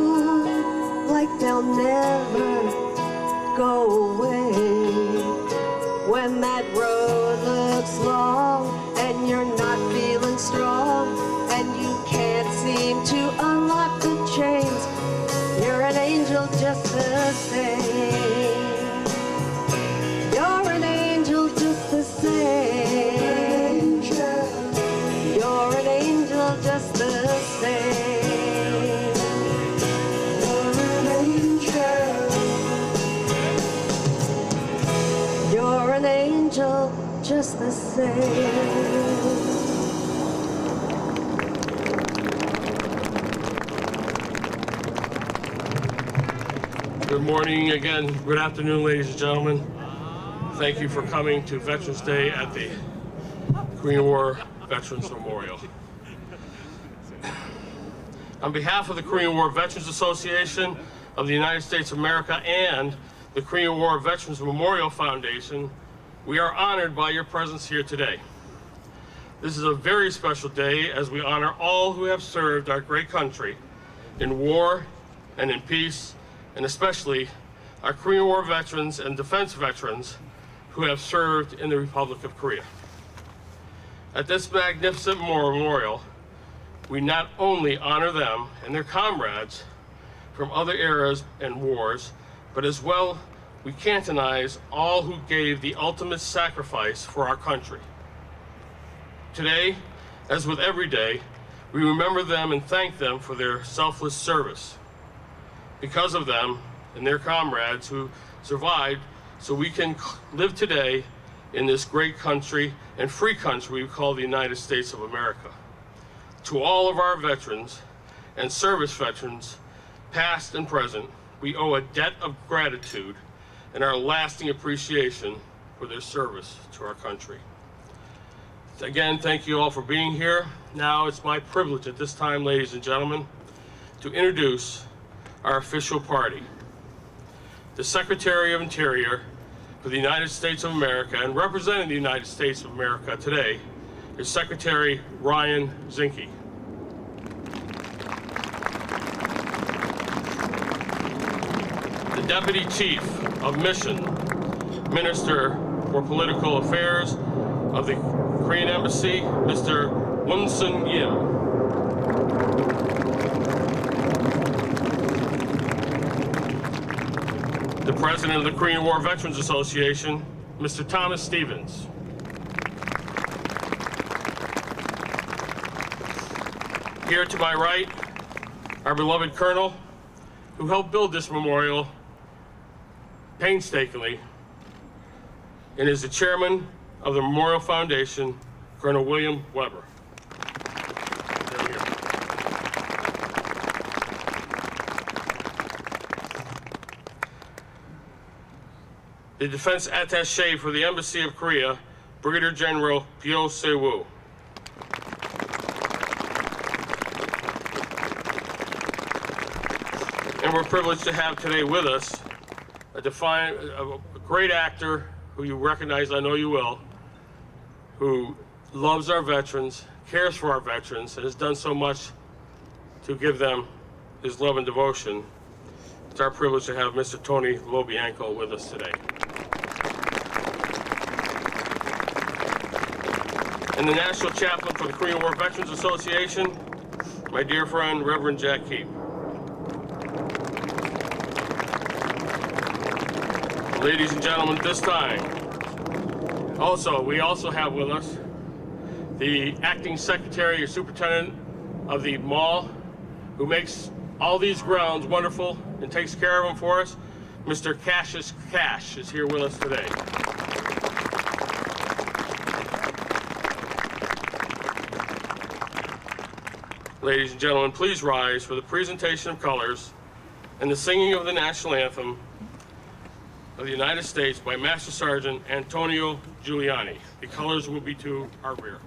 like they'll never go away, when that road looks long and you're not feeling strong, and you can't seem to unlock the chains, you're an angel just the same. You're an angel just the same. You're an angel just the same. You're an angel. You're an angel just the same. Good morning again. Good afternoon, ladies and gentlemen. Thank you for coming to Veterans Day at the Korean War Veterans Memorial. On behalf of the Korean War Veterans Association of the United States of America and the Korean War Veterans Memorial Foundation, we are honored by your presence here today. This is a very special day as we honor all who have served our great country in war and in peace, and especially our Korean War veterans and defense veterans who have served in the Republic of Korea. At this magnificent memorial, we not only honor them and their comrades from other eras and wars, but as well we canonize all who gave the ultimate sacrifice for our country. Today, as with every day, we remember them and thank them for their selfless service. Because of them and their comrades who survived, so we can live today in this great country and free country we call the United States of America. To all of our veterans and service veterans, past and present, we owe a debt of gratitude and our lasting appreciation for their service to our country. Again, thank you all for being here. Now it's my privilege at this time, ladies and gentlemen, to introduce our official party. The Secretary of Interior for the United States of America and representing the United States of America today is Secretary Ryan Zinke. The Deputy Chief of Mission, Minister for Political Affairs of the Korean Embassy, Mr. Won-sun Yim. The President of the Korean War Veterans Association, Mr. Thomas Stevens. Here to my right, our beloved Colonel, who helped build this memorial painstakingly, and is the Chairman of the Memorial Foundation, Colonel William Weber. The Defense Attaché for the Embassy of Korea, Brigadier General Pyo Se-woo. And we're privileged to have today with us a great actor who you recognize, I know you will, who loves our veterans, cares for our veterans, and has done so much to give them his love and devotion. It's our privilege to have Mr. Tony Lobianco with us today. And the National Chaplain for the Korean War Veterans Association, my dear friend, Reverend Jack Keep. Ladies and gentlemen, at this time, we also have with us the Acting Secretary or Superintendent of the Mall, who makes all these grounds wonderful and takes care of them for us. Mr. Cassius Cash is here with us today. Ladies and gentlemen, please rise for the presentation of colors and the singing of the national anthem of the United States by Master Sergeant Antonio Giuliani. The colors will be to our rear.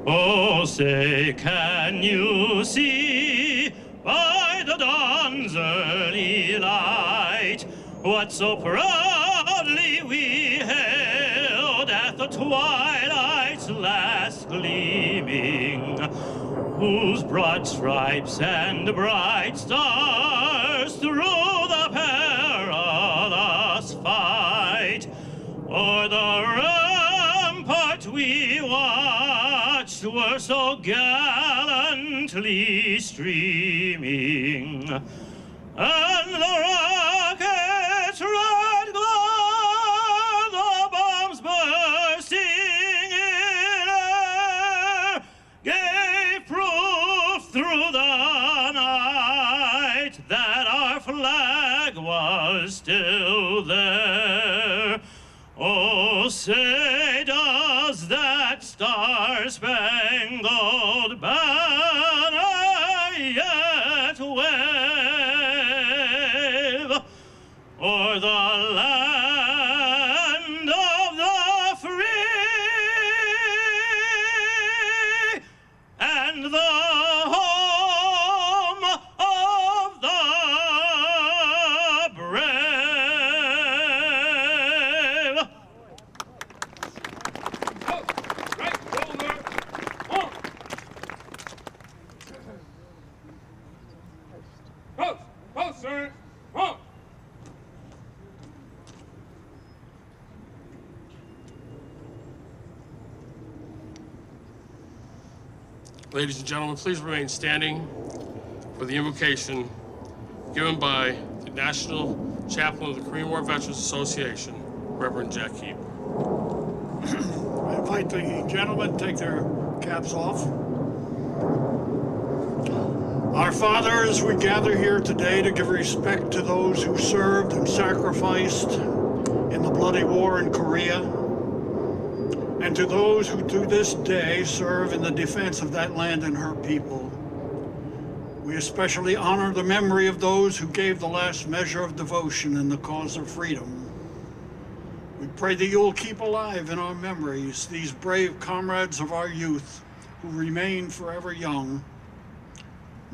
Oh, say, can you see by the dawn's early light what so proudly we hailed at the twilight's last gleaming, whose broad stripes and bright stars through the perilous fight were so gallantly streaming, and the rockets red glow, the bombs bursting in air, gave proof through the night that our flag was still there. Oh, say does that star-spangled banner yet wave o'er the land of the free and the home of the brave? Ladies and gentlemen, please remain standing for the invocation given by the National Chaplain of the Korean War Veterans Association, Reverend Jack Heap. I invite the gentlemen to take their caps off. Our Father, as we gather here today to give respect to those who served and sacrificed in the bloody war in Korea, and to those who to this day serve in the defense of that land and her people, we especially honor the memory of those who gave the last measure of devotion in the cause of freedom. We pray that you will keep alive in our memories these brave comrades of our youth who remain forever young.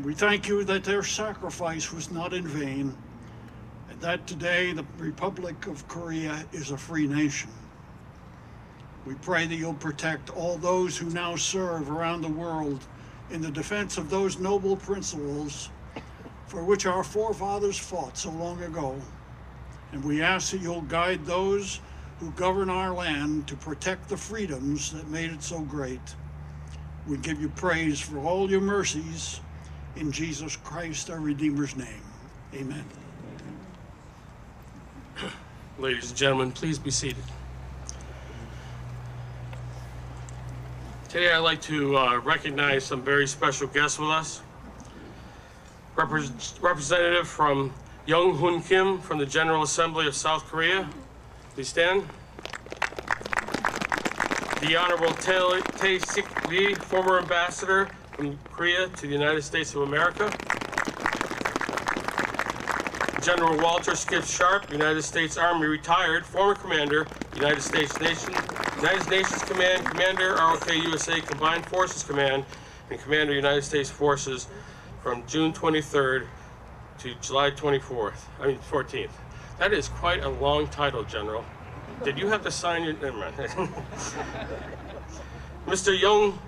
We thank you that their sacrifice was not in vain, and that today the Republic of Korea is a free nation. We pray that you'll protect all those who now serve around the world in the defense of those noble principles for which our forefathers fought so long ago. And we ask that you'll guide those who govern our land to protect the freedoms that made it so great. We give you praise for all your mercies in Jesus Christ, our Redeemer's name. Amen. Ladies and gentlemen, please be seated. Today I'd like to recognize some very special guests with us. Representative from Young-hoon Kim from the General Assembly of South Korea. Please stand. The Honorable Tae-sik Lee, former ambassador from Korea to the United States of America. General Walter Skip Sharp, United States Army retired, former commander, United Nations Command, Commander, ROK USA Combined Forces Command, and Commander, United States Forces from June 23rd to July 14th. That is quite a long title, General. Did you have to sign your, never mind. Mr. Young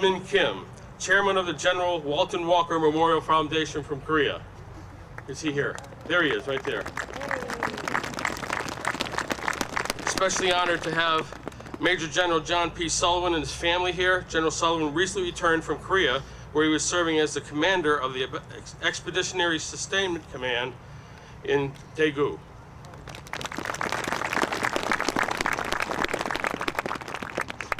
Min Kim, Chairman of the General Walton Walker Memorial Foundation from Korea. Is he here? There he is, right there. Especially honored to have Major General John P. Sullivan and his family here. General Sullivan recently returned from Korea, where he was serving as the commander of the Expeditionary Sustainment Command in Daegu.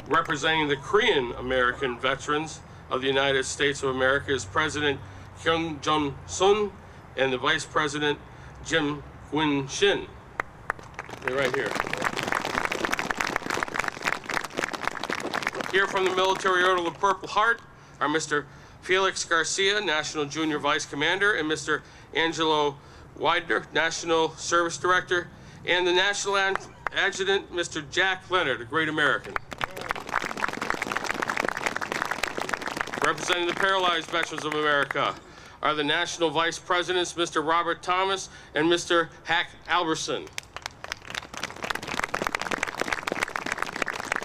Representing the Korean American veterans of the United States of America is President Kyung Jong-sun and the Vice President Jim Gwin-shin. They're right here. Here from the Military Order of the Purple Heart are Mr. Felix Garcia, National Junior Vice Commander, and Mr. Angelo Widener, National Service Director, and the National Adjutant, Mr. Jack Leonard, a great American. Representing the Paralyzed Veterans of America are the National Vice Presidents, Mr. Robert Thomas and Mr. Hack Alberson.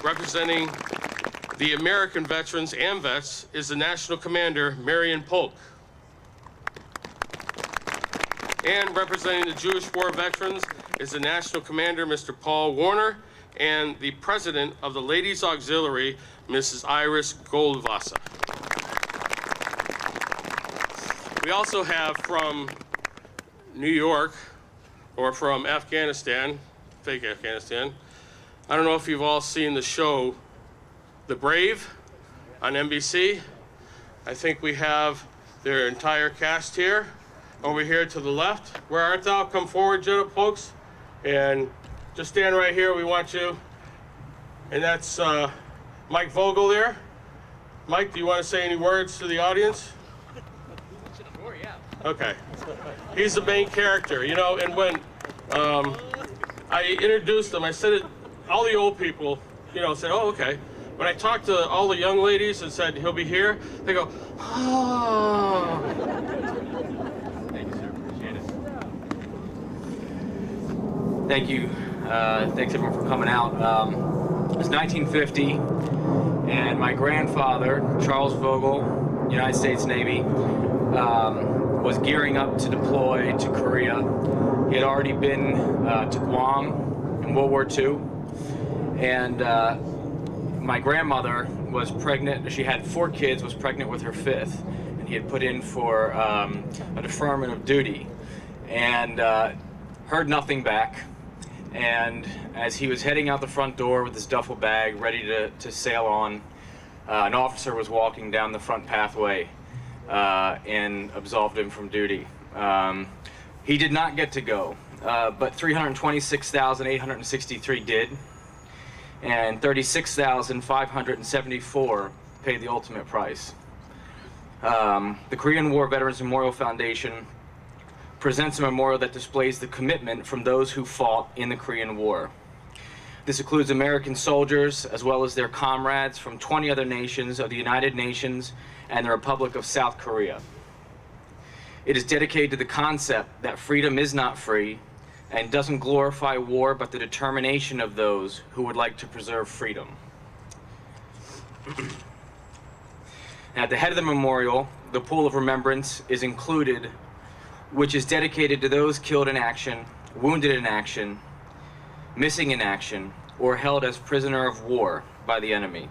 Representing the American Veterans, AMVETS, is the National Commander, Marion Polk. And representing the Jewish War Veterans is the National Commander, Mr. Paul Warner, and the president of the Ladies Auxiliary, Mrs. Iris Goldwasser. We also have from New York, or from Afghanistan, fake Afghanistan. I don't know if you've all seen the show The Brave on NBC. I think we have their entire cast here. Over here to the left. Where art thou? Come forward, folks. And just stand right here. We want you. And that's Mike Vogel there. Mike, do you want to say any words to the audience? Sure, yeah. Okay. He's the main character, you know, and when I introduced him, I said it, all the old people, you know, said, oh, okay. When I talked to all the young ladies and said he'll be here, they go, oh. Thank you, sir. Appreciate it. Thank you. Thanks, everyone, for coming out. It was 1950, and my grandfather, Charles Vogel, United States Navy, was gearing up to deploy to Korea. He had already been to Guam in World War II, and my grandmother was pregnant. She had 4 kids, was pregnant with her 5th, and he had put in for a deferment of duty, and heard nothing back. And as he was heading out the front door with his duffel bag, ready to sail on, an officer was walking down the front pathway and absolved him from duty. He did not get to go, but 326,863 did, and 36,574 paid the ultimate price. The Korean War Veterans Memorial Foundation presents a memorial that displays the commitment from those who fought in the Korean War. This includes American soldiers as well as their comrades from 20 other nations of the United Nations and the Republic of South Korea. It is dedicated to the concept that freedom is not free and doesn't glorify war, but the determination of those who would like to preserve freedom. At the head of the memorial, the pool of remembrance is included, which is dedicated to those killed in action, wounded in action, missing in action, or held as prisoner of war by the enemy.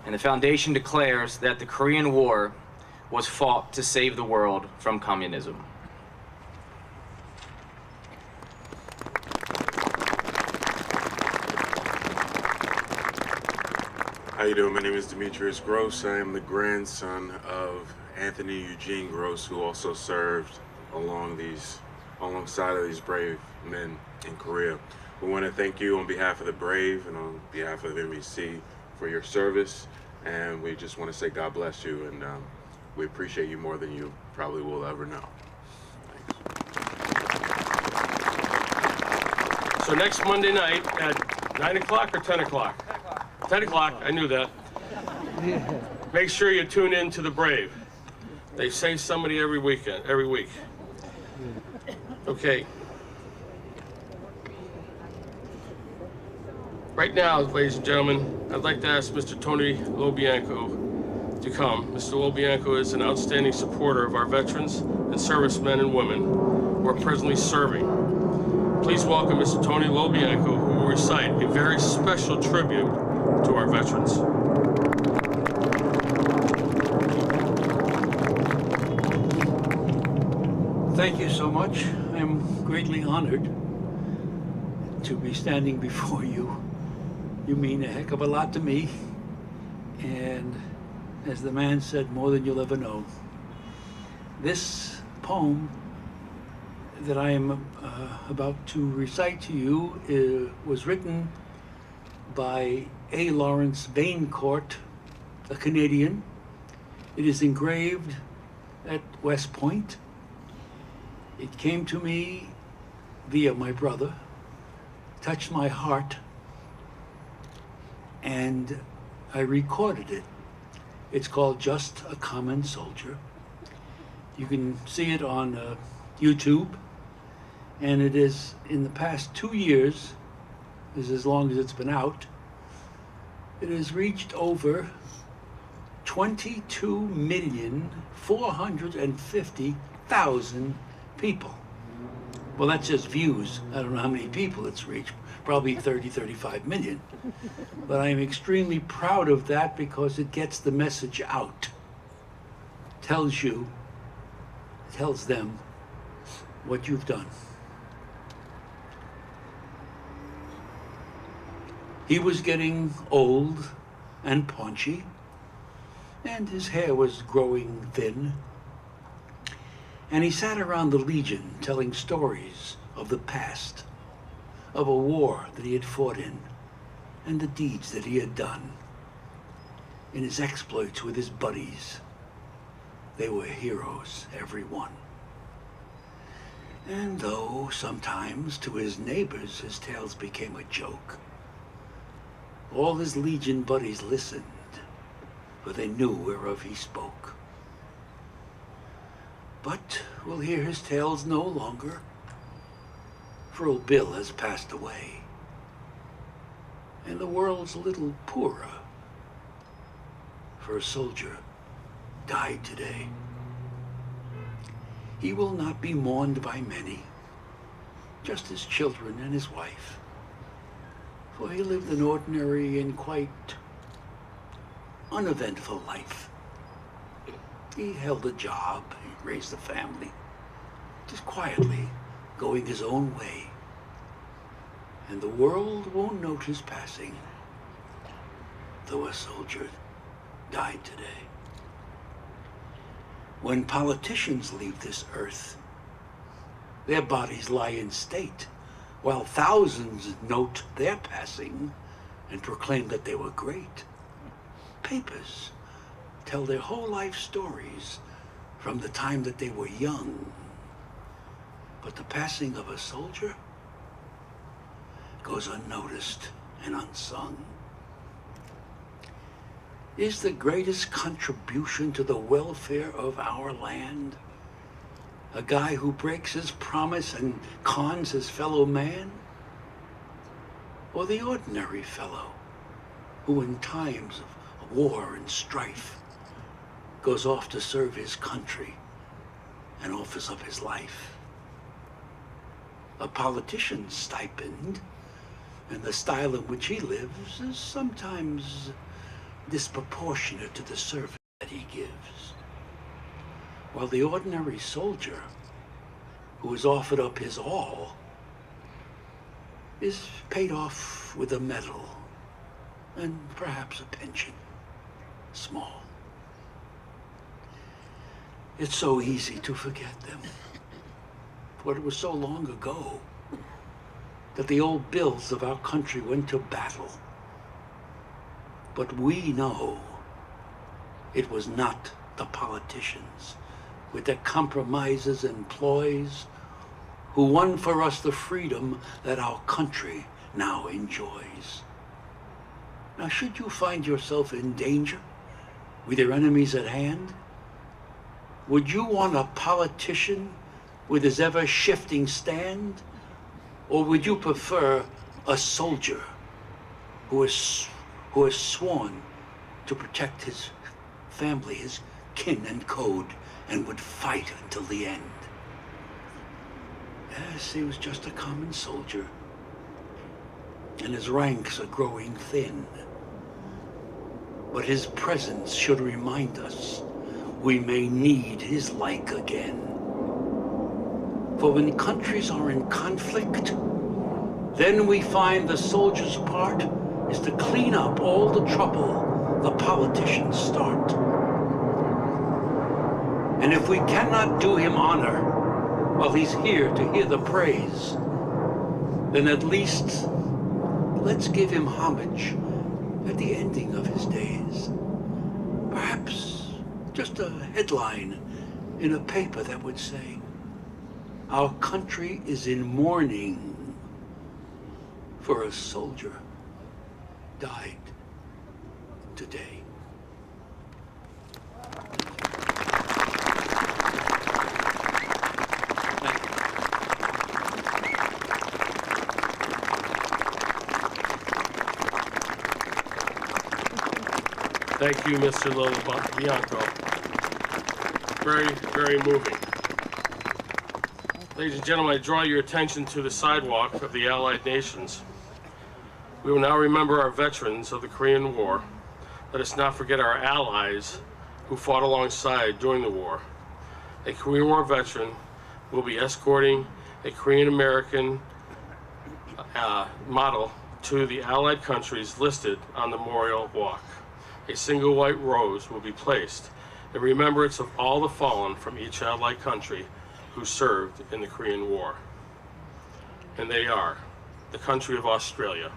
And the foundation declares that the Korean War was fought to save the world from communism. How you doing? My name is Demetrius Gross. I am the grandson of Anthony Eugene Gross, who also served alongside of these brave men in Korea. We want to thank you on behalf of the Brave and on behalf of NBC for your service, and we just want to say God bless you, and we appreciate you more than you probably will ever know. Thanks. So next Monday night at 9 o'clock or 10 o'clock? 10 o'clock, I knew that. Make sure you tune in to the Brave. They save somebody every week. Okay. Right now, ladies and gentlemen, I'd like to ask Mr. Tony Lobianco to come. Mr. Lobianco is an outstanding supporter of our veterans and servicemen and women who are presently serving. Please welcome Mr. Tony Lobianco, who will recite a very special tribute to our veterans. Thank you so much. I'm greatly honored to be standing before you. You mean a heck of a lot to me, and as the man said, more than you'll ever know. This poem that I am about to recite to you was written by A. Lawrence Vanecourt, a Canadian. It is engraved at West Point. It came to me via my brother, touched my heart, and I recorded it. It's called Just a Common Soldier. You can see it on YouTube, and it is, in the past 2 years, is as long as it's been out, it has reached over 22,450,000 people. Well, that's just views. I don't know how many people it's reached, probably 30, 35 million. But I'm extremely proud of that because it gets the message out. Tells them what you've done. He was getting old and paunchy, and his hair was growing thin. And he sat around the Legion telling stories of the past, of a war that he had fought in, and the deeds that he had done. In his exploits with his buddies, they were heroes, every one. And though sometimes to his neighbors his tales became a joke, all his Legion buddies listened, for they knew whereof he spoke. But we'll hear his tales no longer, for old Bill has passed away, and the world's a little poorer, for a soldier died today. He will not be mourned by many, just his children and his wife, for he lived an ordinary and quite uneventful life. He held a job, he raised a family, just quietly going his own way. And the world won't note his passing, though a soldier died today. When politicians leave this earth, their bodies lie in state, while thousands note their passing and proclaim that they were great. Papers tell their whole life stories from the time that they were young. But the passing of a soldier goes unnoticed and unsung. Is the greatest contribution to the welfare of our land a guy who breaks his promise and cons his fellow man? Or the ordinary fellow who in times of war and strife goes off to serve his country and offers up his life? A politician's stipend and the style in which he lives is sometimes disproportionate to the service that he gives. While the ordinary soldier who has offered up his all is paid off with a medal and perhaps a pension, small. It's so easy to forget them, for it was so long ago that the old Bills of our country went to battle. But we know it was not the politicians with their compromises and ploys who won for us the freedom that our country now enjoys. Now, should you find yourself in danger with your enemies at hand, would you want a politician with his ever-shifting stand, or would you prefer a soldier who has sworn to protect his family, his kin and code, and would fight until the end? Yes, he was just a common soldier, and his ranks are growing thin. But his presence should remind us we may need his like again. For when countries are in conflict, then we find the soldier's part is to clean up all the trouble the politicians start. And if we cannot do him honor while he's here to hear the praise, then at least let's give him homage at the ending of his days. Perhaps just a headline in a paper that would say, "Our country is in mourning for a soldier died today." Thank you, Mr. Bianco. Very, very moving. Ladies and gentlemen, I draw your attention to the sidewalk of the Allied nations. We will now remember our veterans of the Korean War. Let us not forget our allies who fought alongside during the war. A Korean War veteran will be escorting a Korean American model to the Allied countries listed on the memorial walk. A single white rose will be placed in remembrance of all the fallen from each Allied country who served in the Korean War. And they are the country of Australia,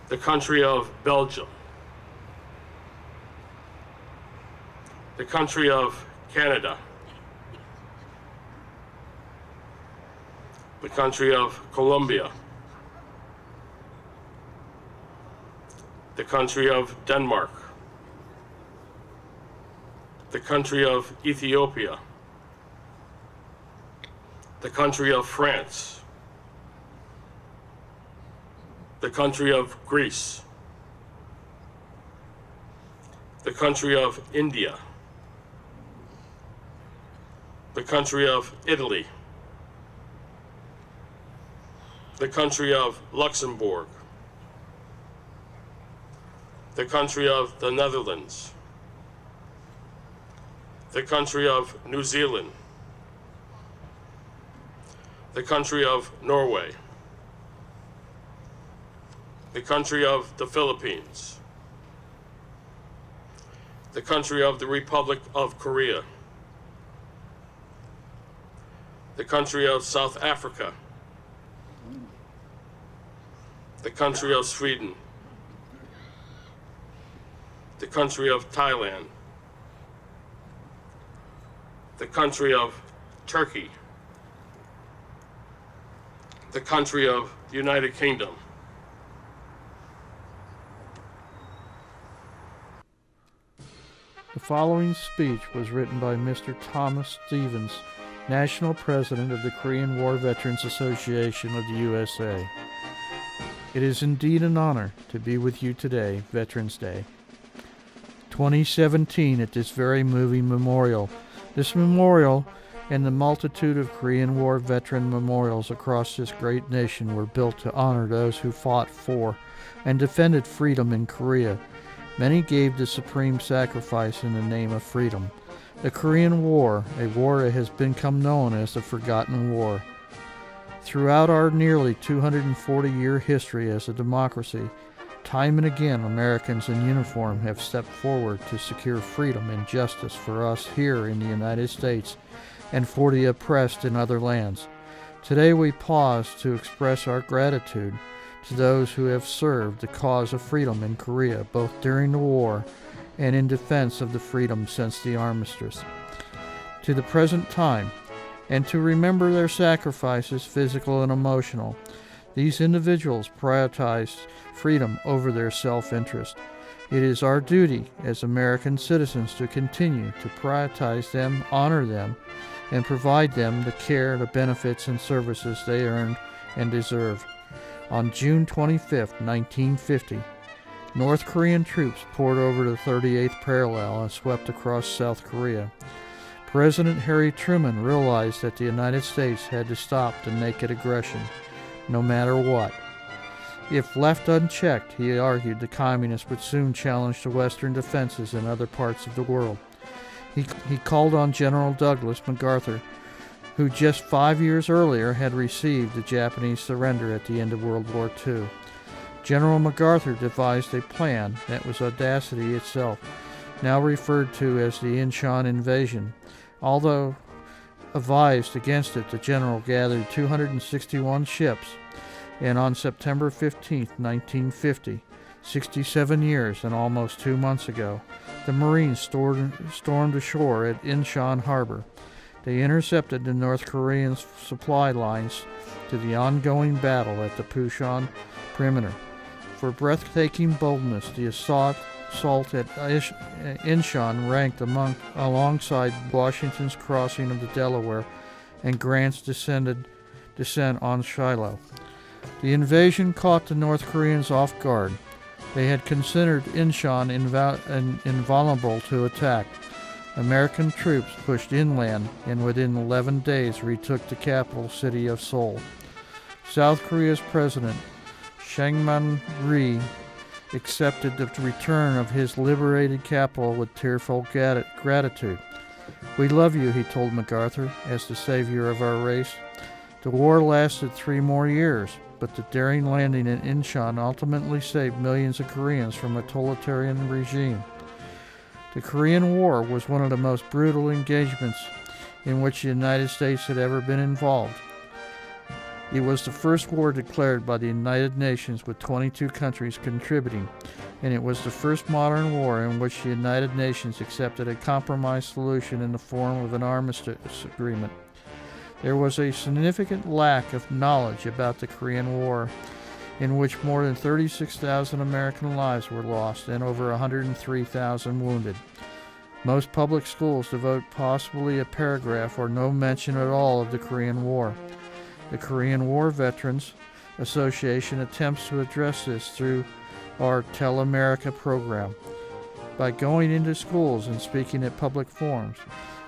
the country of Belgium, the country of Canada, the country of Colombia, the country of Denmark, the country of Ethiopia, the country of France, the country of Greece, the country of India, the country of Italy, the country of Luxembourg, the country of the Netherlands, the country of New Zealand, the country of Norway, the country of the Philippines, the country of the Republic of Korea, the country of South Africa, the country of Sweden, the country of Thailand, the country of Turkey, the country of the United Kingdom. The following speech was written by Mr. Thomas Stevens, National President of the Korean War Veterans Association of the USA. It is indeed an honor to be with you today, Veterans Day. 2017 at this very moving memorial. This memorial and the multitude of Korean War veteran memorials across this great nation were built to honor those who fought for and defended freedom in Korea. Many gave the supreme sacrifice in the name of freedom. The Korean War, a war that has become known as the Forgotten War. Throughout our nearly 240-year history as a democracy, time and again Americans in uniform have stepped forward to secure freedom and justice for us here in the United States and for the oppressed in other lands. Today we pause to express our gratitude to those who have served the cause of freedom in Korea, both during the war and in defense of the freedom since the armistice, to the present time, and to remember their sacrifices, physical and emotional. These individuals prioritized freedom over their self-interest. It is our duty as American citizens to continue to prioritize them, honor them, and provide them the care, the benefits, and services they earned and deserve. On June 25, 1950, North Korean troops poured over the 38th parallel and swept across South Korea. President Harry Truman realized that the United States had to stop the naked aggression, no matter what. If left unchecked, he argued, the communists would soon challenge the Western defenses in other parts of the world. He called on General Douglas MacArthur, who just 5 years earlier had received the Japanese surrender at the end of World War II. General MacArthur devised a plan that was audacity itself, now referred to as the Incheon Invasion. Although advised against it, the general gathered 261 ships, and on September 15, 1950, 67 years and almost 2 months ago, the Marines stormed ashore at Incheon Harbor. They intercepted the North Korean supply lines to the ongoing battle at the Pusan perimeter. For breathtaking boldness, the assault at Incheon ranked alongside Washington's crossing of the Delaware and Grant's descent on Shiloh. The invasion caught the North Koreans off guard. They had considered Incheon invulnerable to attack. American troops pushed inland and within 11 days retook the capital city of Seoul. South Korea's president, Changman-ri, accepted the return of his liberated capital with tearful gratitude. "We love you," he told MacArthur, as the savior of our race. The war lasted 3 more years, but the daring landing in Incheon ultimately saved millions of Koreans from a totalitarian regime. The Korean War was one of the most brutal engagements in which the United States had ever been involved. It was the first war declared by the United Nations with 22 countries contributing, and it was the first modern war in which the United Nations accepted a compromise solution in the form of an armistice agreement. There was a significant lack of knowledge about the Korean War, in which more than 36,000 American lives were lost and over 103,000 wounded. Most public schools devote possibly a paragraph or no mention at all of the Korean War. The Korean War Veterans Association attempts to address this through our Tell America program by going into schools and speaking at public forums.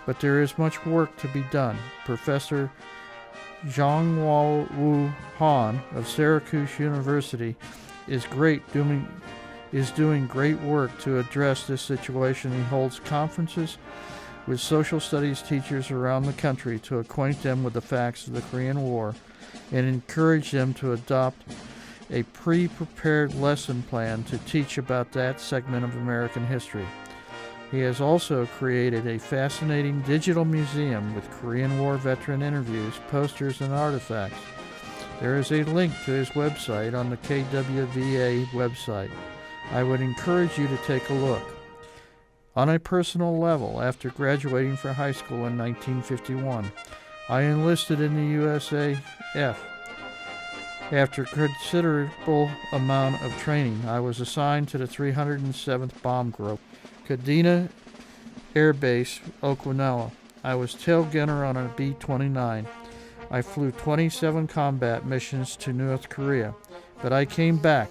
But there is much work to be done. Professor Jong-Woo Han of Syracuse University is doing great work to address this situation. He holds conferences with social studies teachers around the country to acquaint them with the facts of the Korean War and encourage them to adopt a pre-prepared lesson plan to teach about that segment of American history. He has also created a fascinating digital museum with Korean War veteran interviews, posters, and artifacts. There is a link to his website on the KWVA website. I would encourage you to take a look. On a personal level, after graduating from high school in 1951, I enlisted in the USAF. After considerable amount of training, I was assigned to the 307th Bomb Group, Kadena Air Base, Okinawa. I was tail gunner on a B-29. I flew 27 combat missions to North Korea, but I came back.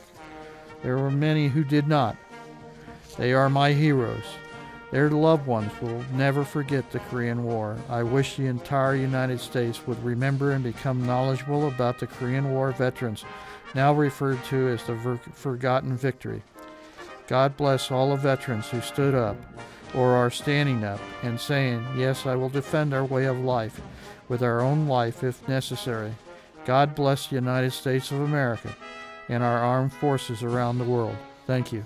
There were many who did not. They are my heroes. Their loved ones will never forget the Korean War. I wish the entire United States would remember and become knowledgeable about the Korean War veterans, now referred to as the Forgotten Victory. God bless all the veterans who stood up or are standing up and saying, "Yes, I will defend our way of life with our own life if necessary." God bless the United States of America and our armed forces around the world. Thank you.